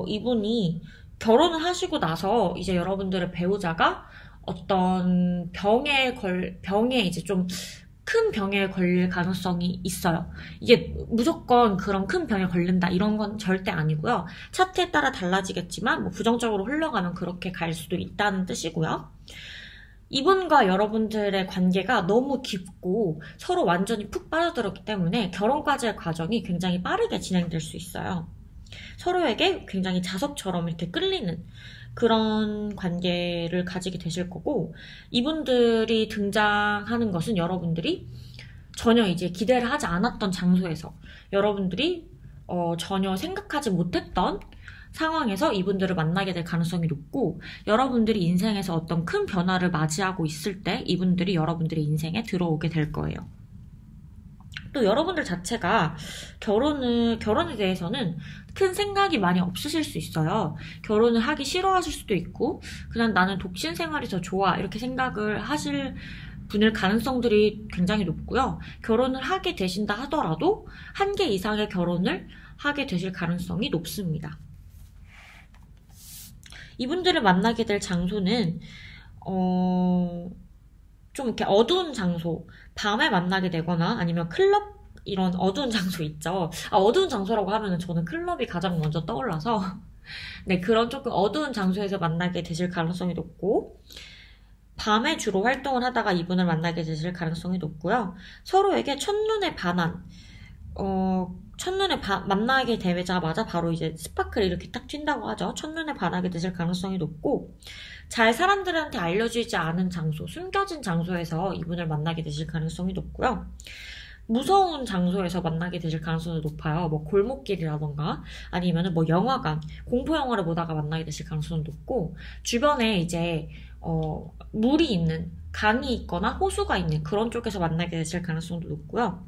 이분이 결혼을 하시고 나서 이제 여러분들의 배우자가 어떤 병에 이제 좀 큰 병에 걸릴 가능성이 있어요. 이게 무조건 그런 큰 병에 걸린다 이런 건 절대 아니고요. 차트에 따라 달라지겠지만 뭐 부정적으로 흘러가면 그렇게 갈 수도 있다는 뜻이고요. 이분과 여러분들의 관계가 너무 깊고 서로 완전히 푹 빠져들었기 때문에 결혼까지의 과정이 굉장히 빠르게 진행될 수 있어요. 서로에게 굉장히 자석처럼 이렇게 끌리는 그런 관계를 가지게 되실 거고, 이분들이 등장하는 것은 여러분들이 전혀 이제 기대를 하지 않았던 장소에서 여러분들이 전혀 생각하지 못했던 상황에서 이분들을 만나게 될 가능성이 높고, 여러분들이 인생에서 어떤 큰 변화를 맞이하고 있을 때 이분들이 여러분들의 인생에 들어오게 될 거예요. 또 여러분들 자체가 결혼에 대해서는 큰 생각이 많이 없으실 수 있어요. 결혼을 하기 싫어하실 수도 있고, 그냥 나는 독신 생활이 더 좋아 이렇게 생각을 하실 분일 가능성들이 굉장히 높고요. 결혼을 하게 되신다 하더라도 한 개 이상의 결혼을 하게 되실 가능성이 높습니다. 이분들을 만나게 될 장소는 좀 이렇게 어두운 장소, 밤에 만나게 되거나 아니면 클럽 이런 어두운 장소 있죠. 어두운 장소라고 하면은 저는 클럽이 가장 먼저 떠올라서 네, 그런 조금 어두운 장소에서 만나게 되실 가능성이 높고, 밤에 주로 활동을 하다가 이분을 만나게 되실 가능성이 높고요. 서로에게 첫눈에 반한 만나게 되자마자 바로 이제 스파클이 이렇게 딱 튄다고 하죠. 첫눈에 반하게 되실 가능성이 높고, 잘 사람들한테 알려지지 않은 장소, 숨겨진 장소에서 이분을 만나게 되실 가능성이 높고요. 무서운 장소에서 만나게 되실 가능성이 높아요. 뭐 골목길이라던가 아니면은 뭐 영화관, 공포 영화를 보다가 만나게 되실 가능성이 높고, 주변에 이제 물이 있는 강이 있거나 호수가 있는 그런 쪽에서 만나게 되실 가능성도 높고요.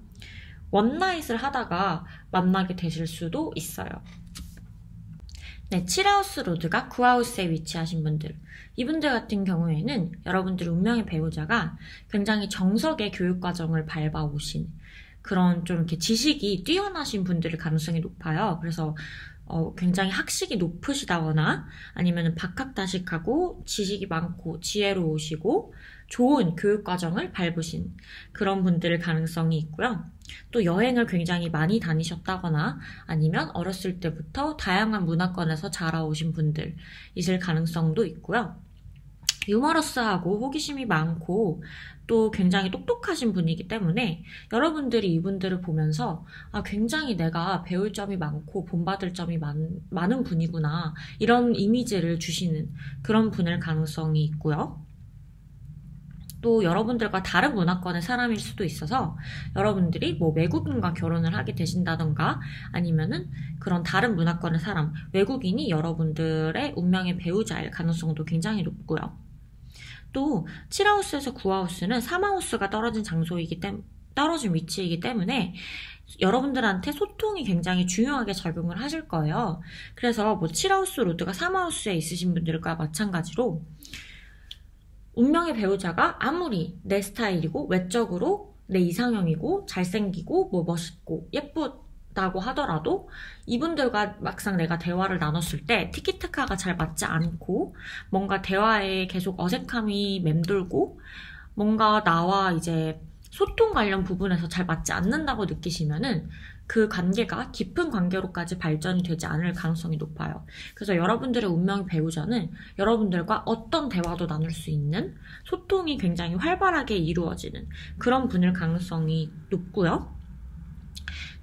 원나잇을 하다가 만나게 되실 수도 있어요. 네, 7하우스 로드가 9하우스에 위치하신 분들, 이분들 같은 경우에는 여러분들 운명의 배우자가 굉장히 정석의 교육과정을 밟아오신 그런 좀 이렇게 지식이 뛰어나신 분들일 가능성이 높아요. 그래서 굉장히 학식이 높으시다거나 아니면 박학다식하고 지식이 많고 지혜로우시고 좋은 교육과정을 밟으신 그런 분들일 가능성이 있고요. 또 여행을 굉장히 많이 다니셨다거나 아니면 어렸을 때부터 다양한 문화권에서 자라오신 분들이실 가능성도 있고요. 유머러스하고 호기심이 많고 또 굉장히 똑똑하신 분이기 때문에 여러분들이 이분들을 보면서 굉장히 내가 배울 점이 많고 본받을 점이 많은 분이구나 이런 이미지를 주시는 그런 분일 가능성이 있고요. 또 여러분들과 다른 문화권의 사람일 수도 있어서 여러분들이 뭐 외국인과 결혼을 하게 되신다던가 아니면은 그런 다른 문화권의 사람, 외국인이 여러분들의 운명의 배우자일 가능성도 굉장히 높고요. 또 7하우스에서 9하우스는 3하우스가 떨어진 위치이기 때문에 여러분들한테 소통이 굉장히 중요하게 작용을 하실 거예요. 그래서 뭐 7하우스 로드가 3하우스에 있으신 분들과 마찬가지로 운명의 배우자가 아무리 내 스타일이고 외적으로 내 이상형이고 잘생기고 뭐 멋있고 예쁘다고 하더라도 이분들과 막상 내가 대화를 나눴을 때 티키타카가 잘 맞지 않고 뭔가 대화에 계속 어색함이 맴돌고 뭔가 나와 이제 소통 관련 부분에서 잘 맞지 않는다고 느끼시면은 그 관계가 깊은 관계로까지 발전이 되지 않을 가능성이 높아요. 그래서 여러분들의 운명의 배우자는 여러분들과 어떤 대화도 나눌 수 있는 소통이 굉장히 활발하게 이루어지는 그런 분일 가능성이 높고요.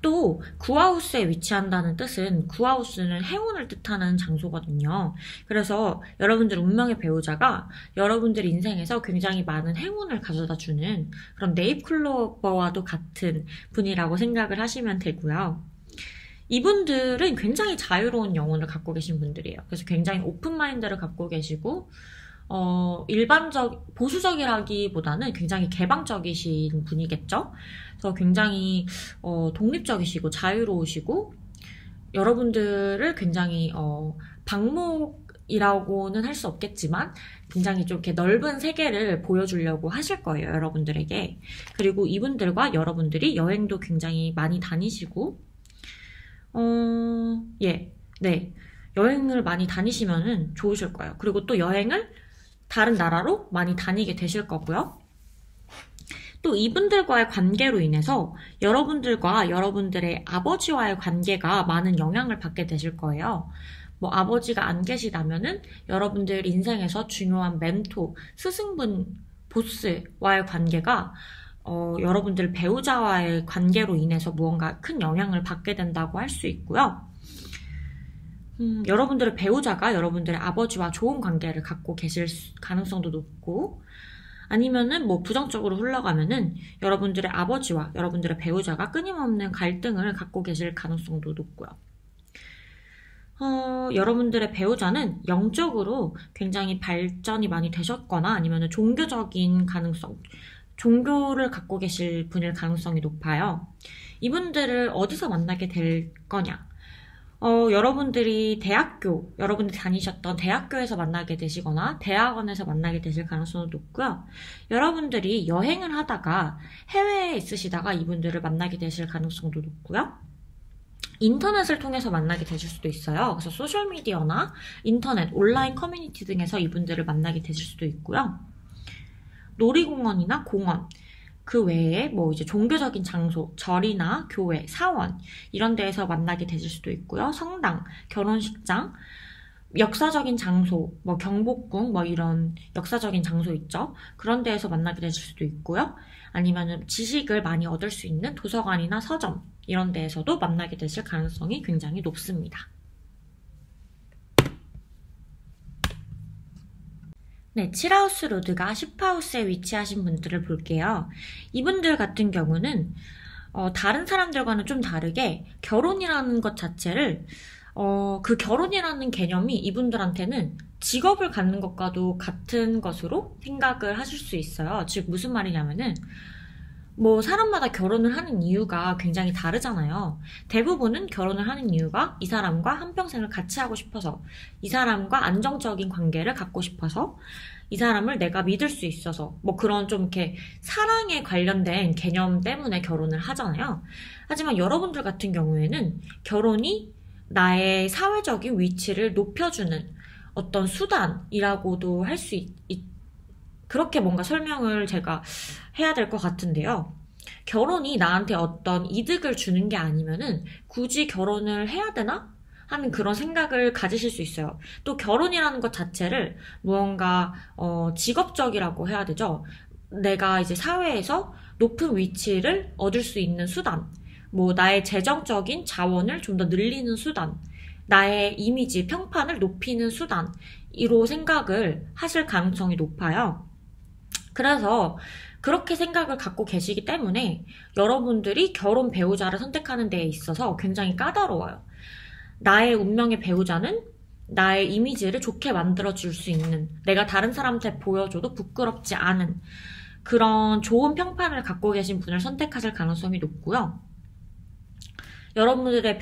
또 9하우스에 위치한다는 뜻은 9하우스는 행운을 뜻하는 장소거든요. 그래서 여러분들 운명의 배우자가 여러분들 인생에서 굉장히 많은 행운을 가져다주는 그런 네잎클로버와도 같은 분이라고 생각을 하시면 되고요. 이분들은 굉장히 자유로운 영혼을 갖고 계신 분들이에요. 그래서 굉장히 오픈 마인드를 갖고 계시고 보수적이라기보다는 굉장히 개방적이신 분이겠죠. 그래서 굉장히 독립적이시고 자유로우시고 여러분들을 굉장히 방목이라고는 할 수 없겠지만 굉장히 좀 이렇게 넓은 세계를 보여주려고 하실 거예요, 여러분들에게. 그리고 이분들과 여러분들이 여행도 굉장히 많이 다니시고 네. 여행을 많이 다니시면은 좋으실 거예요. 그리고 또 여행을 다른 나라로 많이 다니게 되실 거고요. 또 이분들과의 관계로 인해서 여러분들과 여러분들의 아버지와의 관계가 많은 영향을 받게 되실 거예요. 뭐 아버지가 안 계시다면은 여러분들 인생에서 중요한 멘토, 스승분, 보스와의 관계가 여러분들 배우자와의 관계로 인해서 무언가 큰 영향을 받게 된다고 할 수 있고요. 여러분들의 배우자가 여러분들의 아버지와 좋은 관계를 갖고 계실 가능성도 높고, 아니면은 뭐 부정적으로 흘러가면은 여러분들의 아버지와 여러분들의 배우자가 끊임없는 갈등을 갖고 계실 가능성도 높고요. 여러분들의 배우자는 영적으로 굉장히 발전이 많이 되셨거나 아니면은 종교적인 가능성, 종교를 갖고 계실 분일 가능성이 높아요. 이분들을 어디서 만나게 될 거냐? 여러분들이 여러분들이 다니셨던 대학교에서 만나게 되시거나 대학원에서 만나게 되실 가능성도 높고요. 여러분들이 여행을 하다가 해외에 있으시다가 이분들을 만나게 되실 가능성도 높고요. 인터넷을 통해서 만나게 되실 수도 있어요. 그래서 소셜미디어나 인터넷, 온라인 커뮤니티 등에서 이분들을 만나게 되실 수도 있고요. 놀이공원이나 공원, 그 외에 뭐 이제 종교적인 장소, 절이나 교회, 사원 이런 데에서 만나게 되실 수도 있고요. 성당, 결혼식장, 역사적인 장소, 뭐 경복궁 뭐 이런 역사적인 장소 있죠. 그런 데에서 만나게 되실 수도 있고요. 아니면은 지식을 많이 얻을 수 있는 도서관이나 서점 이런 데에서도 만나게 되실 가능성이 굉장히 높습니다. 네, 7하우스 로드가 10하우스에 위치하신 분들을 볼게요. 이분들 같은 경우는 다른 사람들과는 좀 다르게 결혼이라는 것 자체를 그 결혼이라는 개념이 이분들한테는 직업을 갖는 것과도 같은 것으로 생각을 하실 수 있어요. 즉 무슨 말이냐면은 뭐 사람마다 결혼을 하는 이유가 굉장히 다르잖아요. 대부분은 결혼을 하는 이유가 이 사람과 한평생을 같이 하고 싶어서, 이 사람과 안정적인 관계를 갖고 싶어서, 이 사람을 내가 믿을 수 있어서, 뭐 그런 좀 이렇게 사랑에 관련된 개념 때문에 결혼을 하잖아요. 하지만 여러분들 같은 경우에는 결혼이 나의 사회적인 위치를 높여주는 어떤 수단이라고도 할 수 그렇게 뭔가 설명을 제가 해야 될 것 같은데요. 결혼이 나한테 어떤 이득을 주는 게 아니면은 굳이 결혼을 해야 되나? 하는 그런 생각을 가지실 수 있어요. 또 결혼이라는 것 자체를 무언가 직업적이라고 해야 되죠. 내가 이제 사회에서 높은 위치를 얻을 수 있는 수단, 뭐 나의 재정적인 자원을 좀 더 늘리는 수단, 나의 이미지, 평판을 높이는 수단으로 생각을 하실 가능성이 높아요. 그래서 그렇게 생각을 갖고 계시기 때문에 여러분들이 결혼 배우자를 선택하는 데에 있어서 굉장히 까다로워요. 나의 운명의 배우자는 나의 이미지를 좋게 만들어줄 수 있는, 내가 다른 사람한테 보여줘도 부끄럽지 않은 그런 좋은 평판을 갖고 계신 분을 선택하실 가능성이 높고요. 여러분들의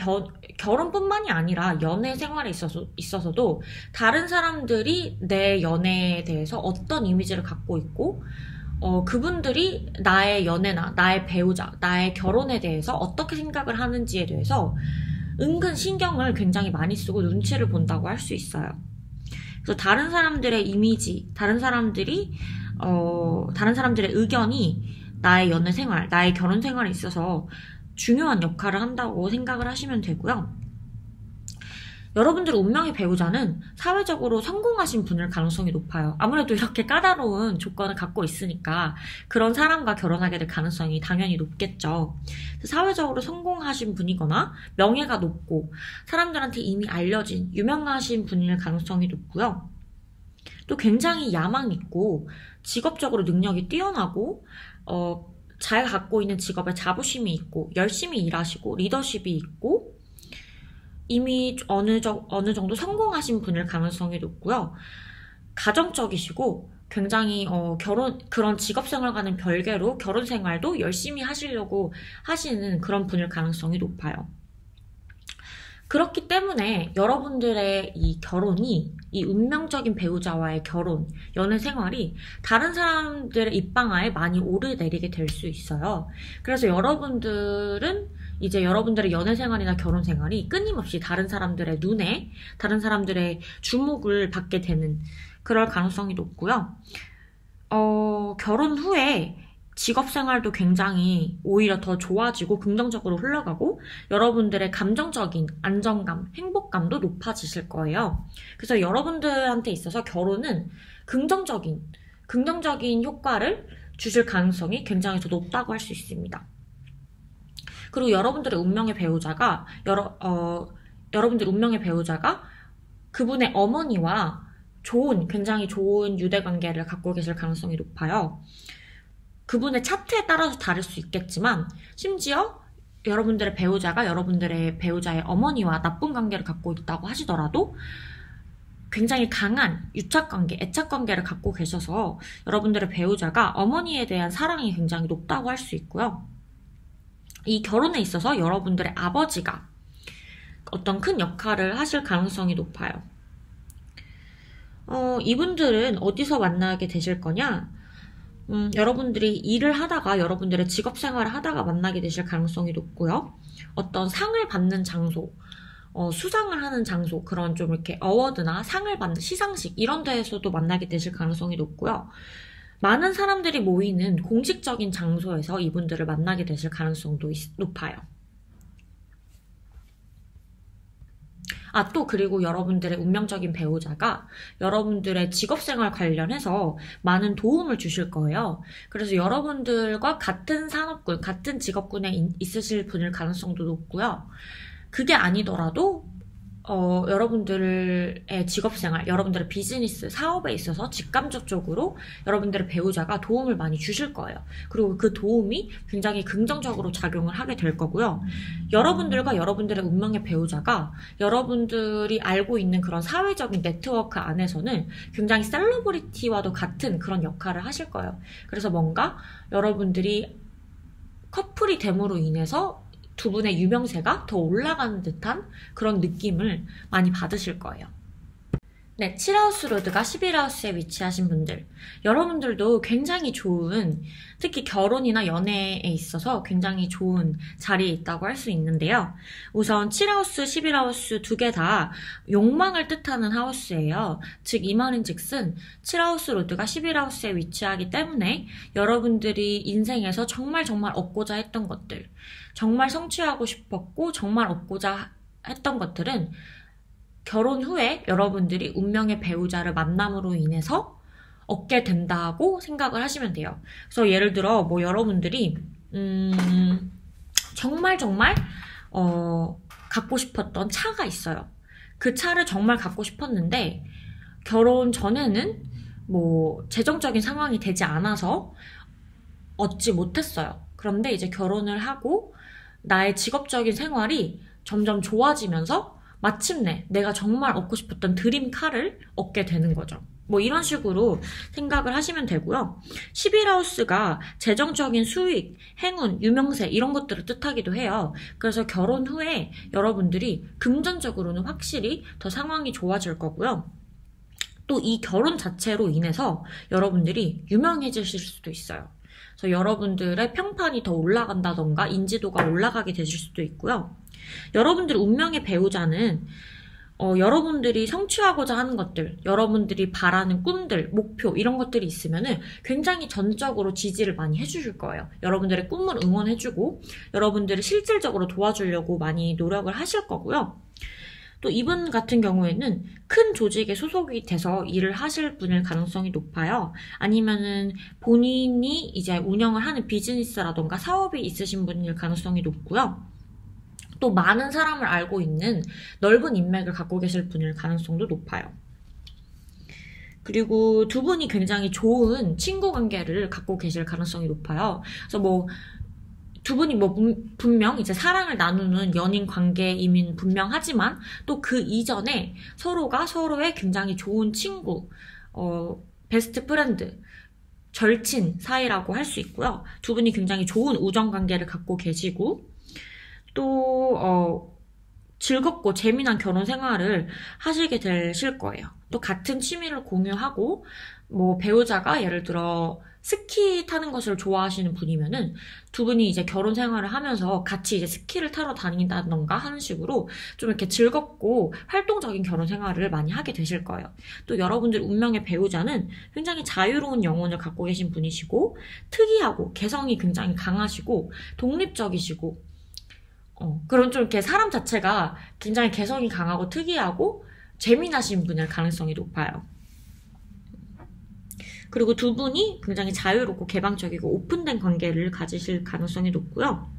결혼뿐만이 아니라 연애 생활에 있어서도 다른 사람들이 내 연애에 대해서 어떤 이미지를 갖고 있고 그분들이 나의 연애나 나의 배우자, 나의 결혼에 대해서 어떻게 생각을 하는지에 대해서 은근 신경을 굉장히 많이 쓰고 눈치를 본다고 할 수 있어요. 그래서 다른 사람들의 이미지, 다른 사람들의 의견이 나의 연애 생활, 나의 결혼 생활에 있어서 중요한 역할을 한다고 생각을 하시면 되고요. 여러분들의 운명의 배우자는 사회적으로 성공하신 분일 가능성이 높아요. 아무래도 이렇게 까다로운 조건을 갖고 있으니까 그런 사람과 결혼하게 될 가능성이 당연히 높겠죠. 사회적으로 성공하신 분이거나 명예가 높고 사람들한테 이미 알려진 유명하신 분일 가능성이 높고요. 또 굉장히 야망 있고 직업적으로 능력이 뛰어나고 자기가 갖고 있는 직업에 자부심이 있고 열심히 일하시고 리더십이 있고 이미 어느 정도 성공하신 분일 가능성이 높고요. 가정적이시고 굉장히 그런 직업 생활과는 별개로 결혼 생활도 열심히 하시려고 하시는 그런 분일 가능성이 높아요. 그렇기 때문에 여러분들의 이 결혼이, 이 운명적인 배우자와의 결혼, 연애 생활이 다른 사람들의 입방아에 많이 오르내리게 될 수 있어요. 그래서 여러분들은 이제 여러분들의 연애 생활이나 결혼 생활이 끊임없이 다른 사람들의 눈에, 다른 사람들의 주목을 받게 되는 그럴 가능성이 높고요. 결혼 후에 직업 생활도 굉장히 오히려 더 좋아지고 긍정적으로 흘러가고 여러분들의 감정적인 안정감, 행복감도 높아지실 거예요. 그래서 여러분들한테 있어서 결혼은 긍정적인 효과를 주실 가능성이 굉장히 더 높다고 할 수 있습니다. 그리고 여러분들의 운명의 배우자가 여러분들 운명의 배우자가 그분의 어머니와 굉장히 좋은 유대관계를 갖고 계실 가능성이 높아요. 그분의 차트에 따라서 다를 수 있겠지만 심지어 여러분들의 배우자가 여러분들의 배우자의 어머니와 나쁜 관계를 갖고 있다고 하시더라도 굉장히 강한 유착관계, 애착관계를 갖고 계셔서 여러분들의 배우자가 어머니에 대한 사랑이 굉장히 높다고 할 수 있고요. 이 결혼에 있어서 여러분들의 아버지가 어떤 큰 역할을 하실 가능성이 높아요. 이분들은 어디서 만나게 되실 거냐? 여러분들이 일을 하다가 여러분들의 직업 생활을 하다가 만나게 되실 가능성이 높고요. 어떤 상을 받는 장소, 수상을 하는 장소, 그런 좀 이렇게 어워드나 상을 받는 시상식 이런 데에서도 만나게 되실 가능성이 높고요. 많은 사람들이 모이는 공식적인 장소에서 이분들을 만나게 되실 가능성도 높아요. 또 그리고 여러분들의 운명적인 배우자가 여러분들의 직업생활 관련해서 많은 도움을 주실 거예요. 그래서 여러분들과 같은 산업군, 같은 직업군에 있으실 분일 가능성도 높고요. 그게 아니더라도 여러분들의 직업생활, 여러분들의 비즈니스, 사업에 있어서 직감적으로 여러분들의 배우자가 도움을 많이 주실 거예요. 그리고 그 도움이 굉장히 긍정적으로 작용을 하게 될 거고요. 여러분들과 여러분들의 운명의 배우자가 여러분들이 알고 있는 그런 사회적인 네트워크 안에서는 굉장히 셀러브리티와도 같은 그런 역할을 하실 거예요. 그래서 뭔가 여러분들이 커플이 됨으로 인해서 두 분의 유명세가 더 올라가는 듯한 그런 느낌을 많이 받으실 거예요. 네, 7하우스 로드가 11하우스에 위치하신 분들, 여러분들도 굉장히 좋은, 특히 결혼이나 연애에 있어서 굉장히 좋은 자리에 있다고 할 수 있는데요. 우선 7하우스, 11하우스 두 개 다 욕망을 뜻하는 하우스예요. 즉 이 말인즉슨 7하우스 로드가 11하우스에 위치하기 때문에 여러분들이 인생에서 정말 얻고자 했던 것들, 정말 성취하고 싶었고 정말 얻고자 했던 것들은 결혼 후에 여러분들이 운명의 배우자를 만남으로 인해서 얻게 된다고 생각을 하시면 돼요. 그래서 예를 들어 여러분들이 정말 갖고 싶었던 차가 있어요. 그 차를 정말 갖고 싶었는데 결혼 전에는 재정적인 상황이 되지 않아서 얻지 못했어요. 그런데 이제 결혼을 하고 나의 직업적인 생활이 점점 좋아지면서 마침내 내가 정말 얻고 싶었던 드림카를 얻게 되는 거죠. 이런 식으로 생각을 하시면 되고요. 11하우스가 재정적인 수익, 행운, 유명세 이런 것들을 뜻하기도 해요. 그래서 결혼 후에 여러분들이 금전적으로는 확실히 더 상황이 좋아질 거고요. 또 이 결혼 자체로 인해서 여러분들이 유명해지실 수도 있어요. 그래서 여러분들의 평판이 더 올라간다던가 인지도가 올라가게 되실 수도 있고요. 여러분들 운명의 배우자는 여러분들이 성취하고자 하는 것들, 여러분들이 바라는 꿈들, 목표 이런 것들이 있으면은 굉장히 전적으로 지지를 많이 해주실 거예요. 여러분들의 꿈을 응원해주고 여러분들을 실질적으로 도와주려고 많이 노력을 하실 거고요. 또 이분 같은 경우에는 큰 조직에 소속이 돼서 일을 하실 분일 가능성이 높아요. 아니면은 본인이 이제 운영을 하는 비즈니스라던가 사업이 있으신 분일 가능성이 높고요. 또 많은 사람을 알고 있는 넓은 인맥을 갖고 계실 분일 가능성도 높아요. 그리고 두 분이 굉장히 좋은 친구 관계를 갖고 계실 가능성이 높아요. 그래서 두 분이 뭐 분명 이제 사랑을 나누는 연인 관계이민 분명하지만 또 그 이전에 서로가 서로의 굉장히 좋은 친구, 베스트 프렌드, 절친 사이라고 할 수 있고요. 두 분이 굉장히 좋은 우정 관계를 갖고 계시고 또 즐겁고 재미난 결혼 생활을 하시게 되실 거예요. 또 같은 취미를 공유하고 뭐 배우자가 예를 들어 스키 타는 것을 좋아하시는 분이면은 두 분이 이제 결혼 생활을 하면서 같이 이제 스키를 타러 다닌다던가 하는 식으로 좀 이렇게 즐겁고 활동적인 결혼 생활을 많이 하게 되실 거예요. 또 여러분들 운명의 배우자는 굉장히 자유로운 영혼을 갖고 계신 분이시고 특이하고 개성이 굉장히 강하시고 독립적이시고 그런 좀 이렇게 사람 자체가 굉장히 개성이 강하고 특이하고 재미나신 분일 가능성이 높아요. 그리고 두 분이 굉장히 자유롭고 개방적이고 오픈된 관계를 가지실 가능성이 높고요.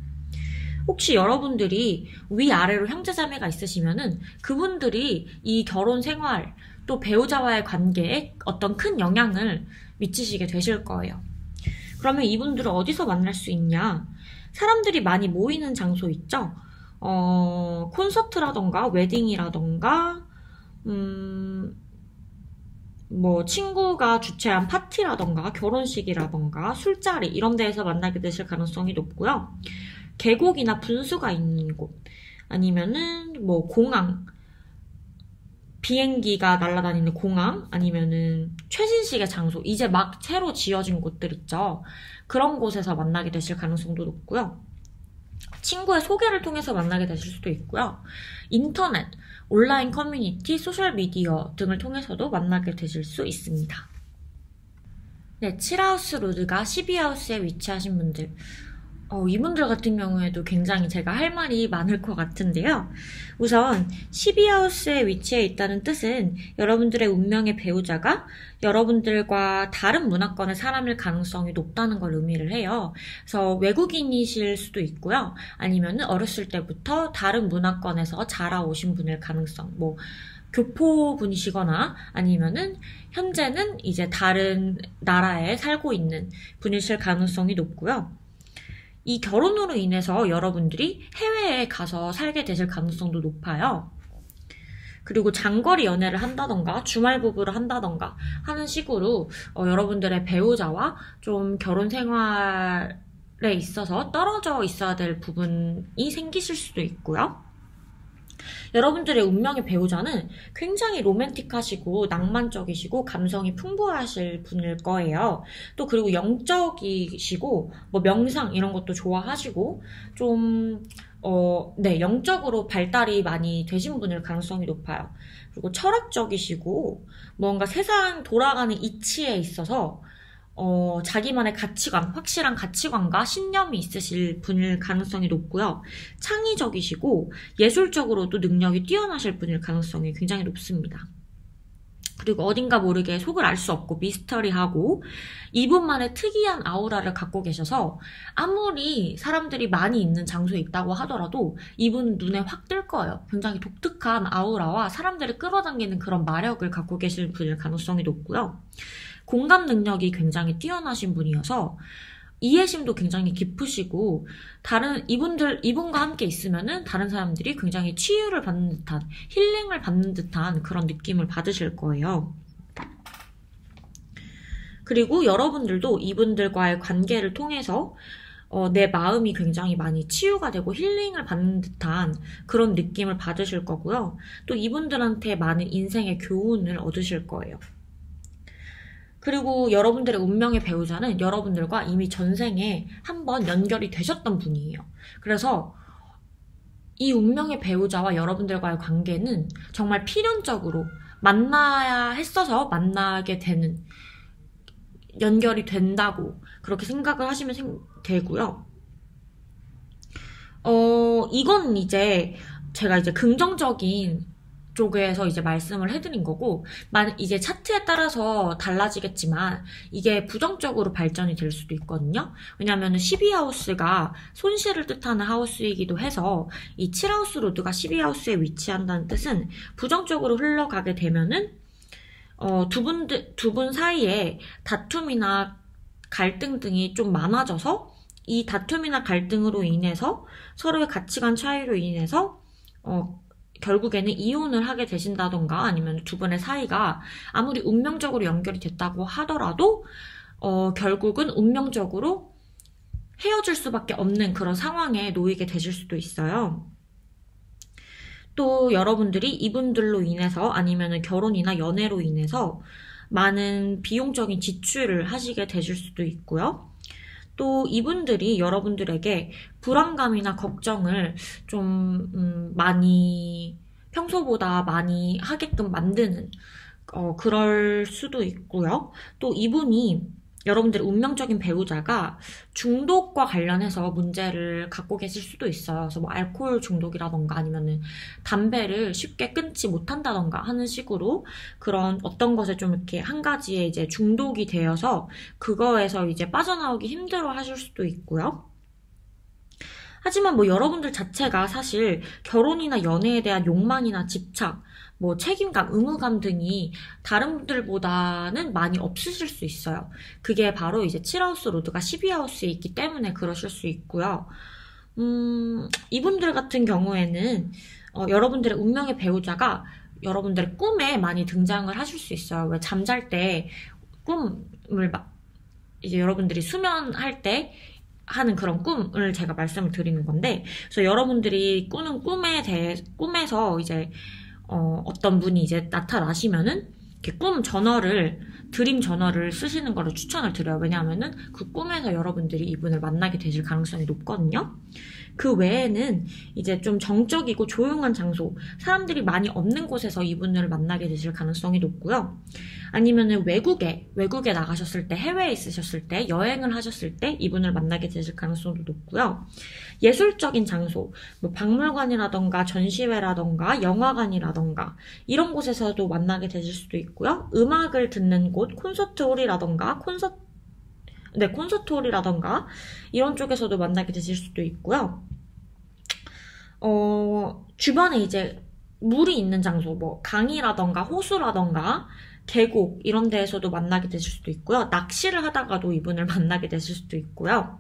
혹시 여러분들이 위아래로 형제자매가 있으시면은 그분들이 이 결혼 생활 또 배우자와의 관계에 어떤 큰 영향을 미치시게 되실 거예요. 그러면 이분들을 어디서 만날 수 있냐? 사람들이 많이 모이는 장소 있죠? 콘서트라던가 웨딩이라던가 뭐 친구가 주최한 파티라던가 결혼식이라던가 술자리 이런 데에서 만나게 되실 가능성이 높고요. 계곡이나 분수가 있는 곳 아니면은 뭐 공항 비행기가 날아다니는 공항 아니면은 최신식의 장소 이제 막 새로 지어진 곳들 있죠. 그런 곳에서 만나게 되실 가능성도 높고요. 친구의 소개를 통해서 만나게 되실 수도 있고요. 인터넷, 온라인 커뮤니티, 소셜미디어 등을 통해서도 만나게 되실 수 있습니다. 네, 7하우스 로드가 12하우스에 위치하신 분들 이분들 같은 경우에도 굉장히 제가 할 말이 많을 것 같은데요. 우선 12하우스에 위치해 있다는 뜻은 여러분들의 운명의 배우자가 여러분들과 다른 문화권의 사람일 가능성이 높다는 걸 의미를 해요. 그래서 외국인이실 수도 있고요. 아니면 어렸을 때부터 다른 문화권에서 자라오신 분일 가능성, 뭐 교포분이시거나 아니면은 현재는 이제 다른 나라에 살고 있는 분이실 가능성이 높고요. 이 결혼으로 인해서 여러분들이 해외에 가서 살게 되실 가능성도 높아요. 그리고 장거리 연애를 한다던가 주말 부부를 한다던가 하는 식으로 여러분들의 배우자와 좀 결혼 생활에 있어서 떨어져 있어야 될 부분이 생기실 수도 있고요. 여러분들의 운명의 배우자는 굉장히 로맨틱하시고 낭만적이시고 감성이 풍부하실 분일 거예요. 또 그리고 영적이시고 뭐 명상 이런 것도 좋아하시고 좀 영적으로 발달이 많이 되신 분일 가능성이 높아요. 그리고 철학적이시고 뭔가 세상 돌아가는 이치에 있어서 자기만의 가치관, 확실한 가치관과 신념이 있으실 분일 가능성이 높고요. 창의적이시고 예술적으로도 능력이 뛰어나실 분일 가능성이 굉장히 높습니다. 그리고 어딘가 모르게 속을 알 수 없고 미스터리하고 이분만의 특이한 아우라를 갖고 계셔서 아무리 사람들이 많이 있는 장소에 있다고 하더라도 이분은 눈에 확 뜰 거예요. 굉장히 독특한 아우라와 사람들을 끌어당기는 그런 마력을 갖고 계실 분일 가능성이 높고요. 공감 능력이 굉장히 뛰어나신 분이어서 이해심도 굉장히 깊으시고 이분과 함께 있으면은 다른 사람들이 굉장히 치유를 받는 듯한 힐링을 받는 듯한 그런 느낌을 받으실 거예요. 그리고 여러분들도 이분들과의 관계를 통해서 내 마음이 굉장히 많이 치유가 되고 힐링을 받는 듯한 그런 느낌을 받으실 거고요. 또 이분들한테 많은 인생의 교훈을 얻으실 거예요. 그리고 여러분들의 운명의 배우자는 여러분들과 이미 전생에 한번 연결이 되셨던 분이에요. 그래서 이 운명의 배우자와 여러분들과의 관계는 정말 필연적으로 만나야 했어서 만나게 되는 연결이 된다고 그렇게 생각을 하시면 되고요. 이건 이제 제가 이제 긍정적인 쪽에서 이제 말씀을 해드린 거고, 이제 차트에 따라서 달라지겠지만, 이게 부정적으로 발전이 될 수도 있거든요. 왜냐면은 12하우스가 손실을 뜻하는 하우스이기도 해서, 이 7하우스 로드가 12하우스에 위치한다는 뜻은 부정적으로 흘러가게 되면은, 두 분 사이에 다툼이나 갈등 등이 좀 많아져서, 이 다툼이나 갈등으로 인해서 서로의 가치관 차이로 인해서 결국에는 이혼을 하게 되신다던가 아니면 두 분의 사이가 아무리 운명적으로 연결이 됐다고 하더라도 결국은 운명적으로 헤어질 수밖에 없는 그런 상황에 놓이게 되실 수도 있어요. 또 여러분들이 이분들로 인해서 아니면 결혼이나 연애로 인해서 많은 비용적인 지출을 하시게 되실 수도 있고요. 또 이분들이 여러분들에게 불안감이나 걱정을 좀 많이 평소보다 많이 하게끔 만드는 그럴 수도 있고요. 또 이분이 여러분들의 운명적인 배우자가 중독과 관련해서 문제를 갖고 계실 수도 있어요. 그래서 뭐 알코올 중독이라던가 아니면은 담배를 쉽게 끊지 못한다던가 하는 식으로 그런 어떤 것에 좀 이렇게 한 가지에 이제 중독이 되어서 그거에서 이제 빠져나오기 힘들어 하실 수도 있고요. 하지만 뭐 여러분들 자체가 사실 결혼이나 연애에 대한 욕망이나 집착, 뭐 책임감, 의무감 등이 다른 분들보다는 많이 없으실 수 있어요. 그게 바로 이제 7하우스 로드가 12하우스에 있기 때문에 그러실 수 있고요. 이분들 같은 경우에는 여러분들의 운명의 배우자가 여러분들의 꿈에 많이 등장을 하실 수 있어요. 왜 잠잘 때 꿈을 이제 여러분들이 수면할 때 하는 그런 꿈을 제가 말씀을 드리는 건데, 그래서 여러분들이 꾸는 꿈에서 이제 어떤 분이 이제 나타나시면은 이렇게 드림 저널을 쓰시는 거를 추천을 드려요. 왜냐하면은 그 꿈에서 여러분들이 이분을 만나게 되실 가능성이 높거든요. 그 외에는 이제 좀 정적이고 조용한 장소, 사람들이 많이 없는 곳에서 이분을 만나게 되실 가능성이 높고요. 아니면은 외국에 나가셨을 때, 해외에 있으셨을 때, 여행을 하셨을 때 이분을 만나게 되실 가능성도 높고요. 예술적인 장소, 뭐 박물관이라던가 전시회라던가 영화관이라던가 이런 곳에서도 만나게 되실 수도 있고요. 음악을 듣는 곳, 콘서트홀이라던가 콘서트홀이라던가 이런 쪽에서도 만나게 되실 수도 있고요. 주변에 이제 물이 있는 장소, 뭐 강이라던가 호수라던가 계곡 이런 데에서도 만나게 되실 수도 있고요. 낚시를 하다가도 이분을 만나게 되실 수도 있고요.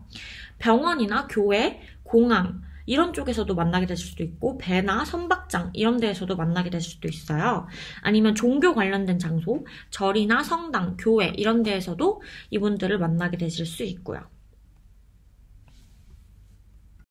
병원이나 교회, 공항 이런 쪽에서도 만나게 되실 수도 있고, 배나 선박장 이런 데에서도 만나게 되실 수도 있어요. 아니면 종교 관련된 장소, 절이나 성당, 교회 이런 데에서도 이분들을 만나게 되실 수 있고요.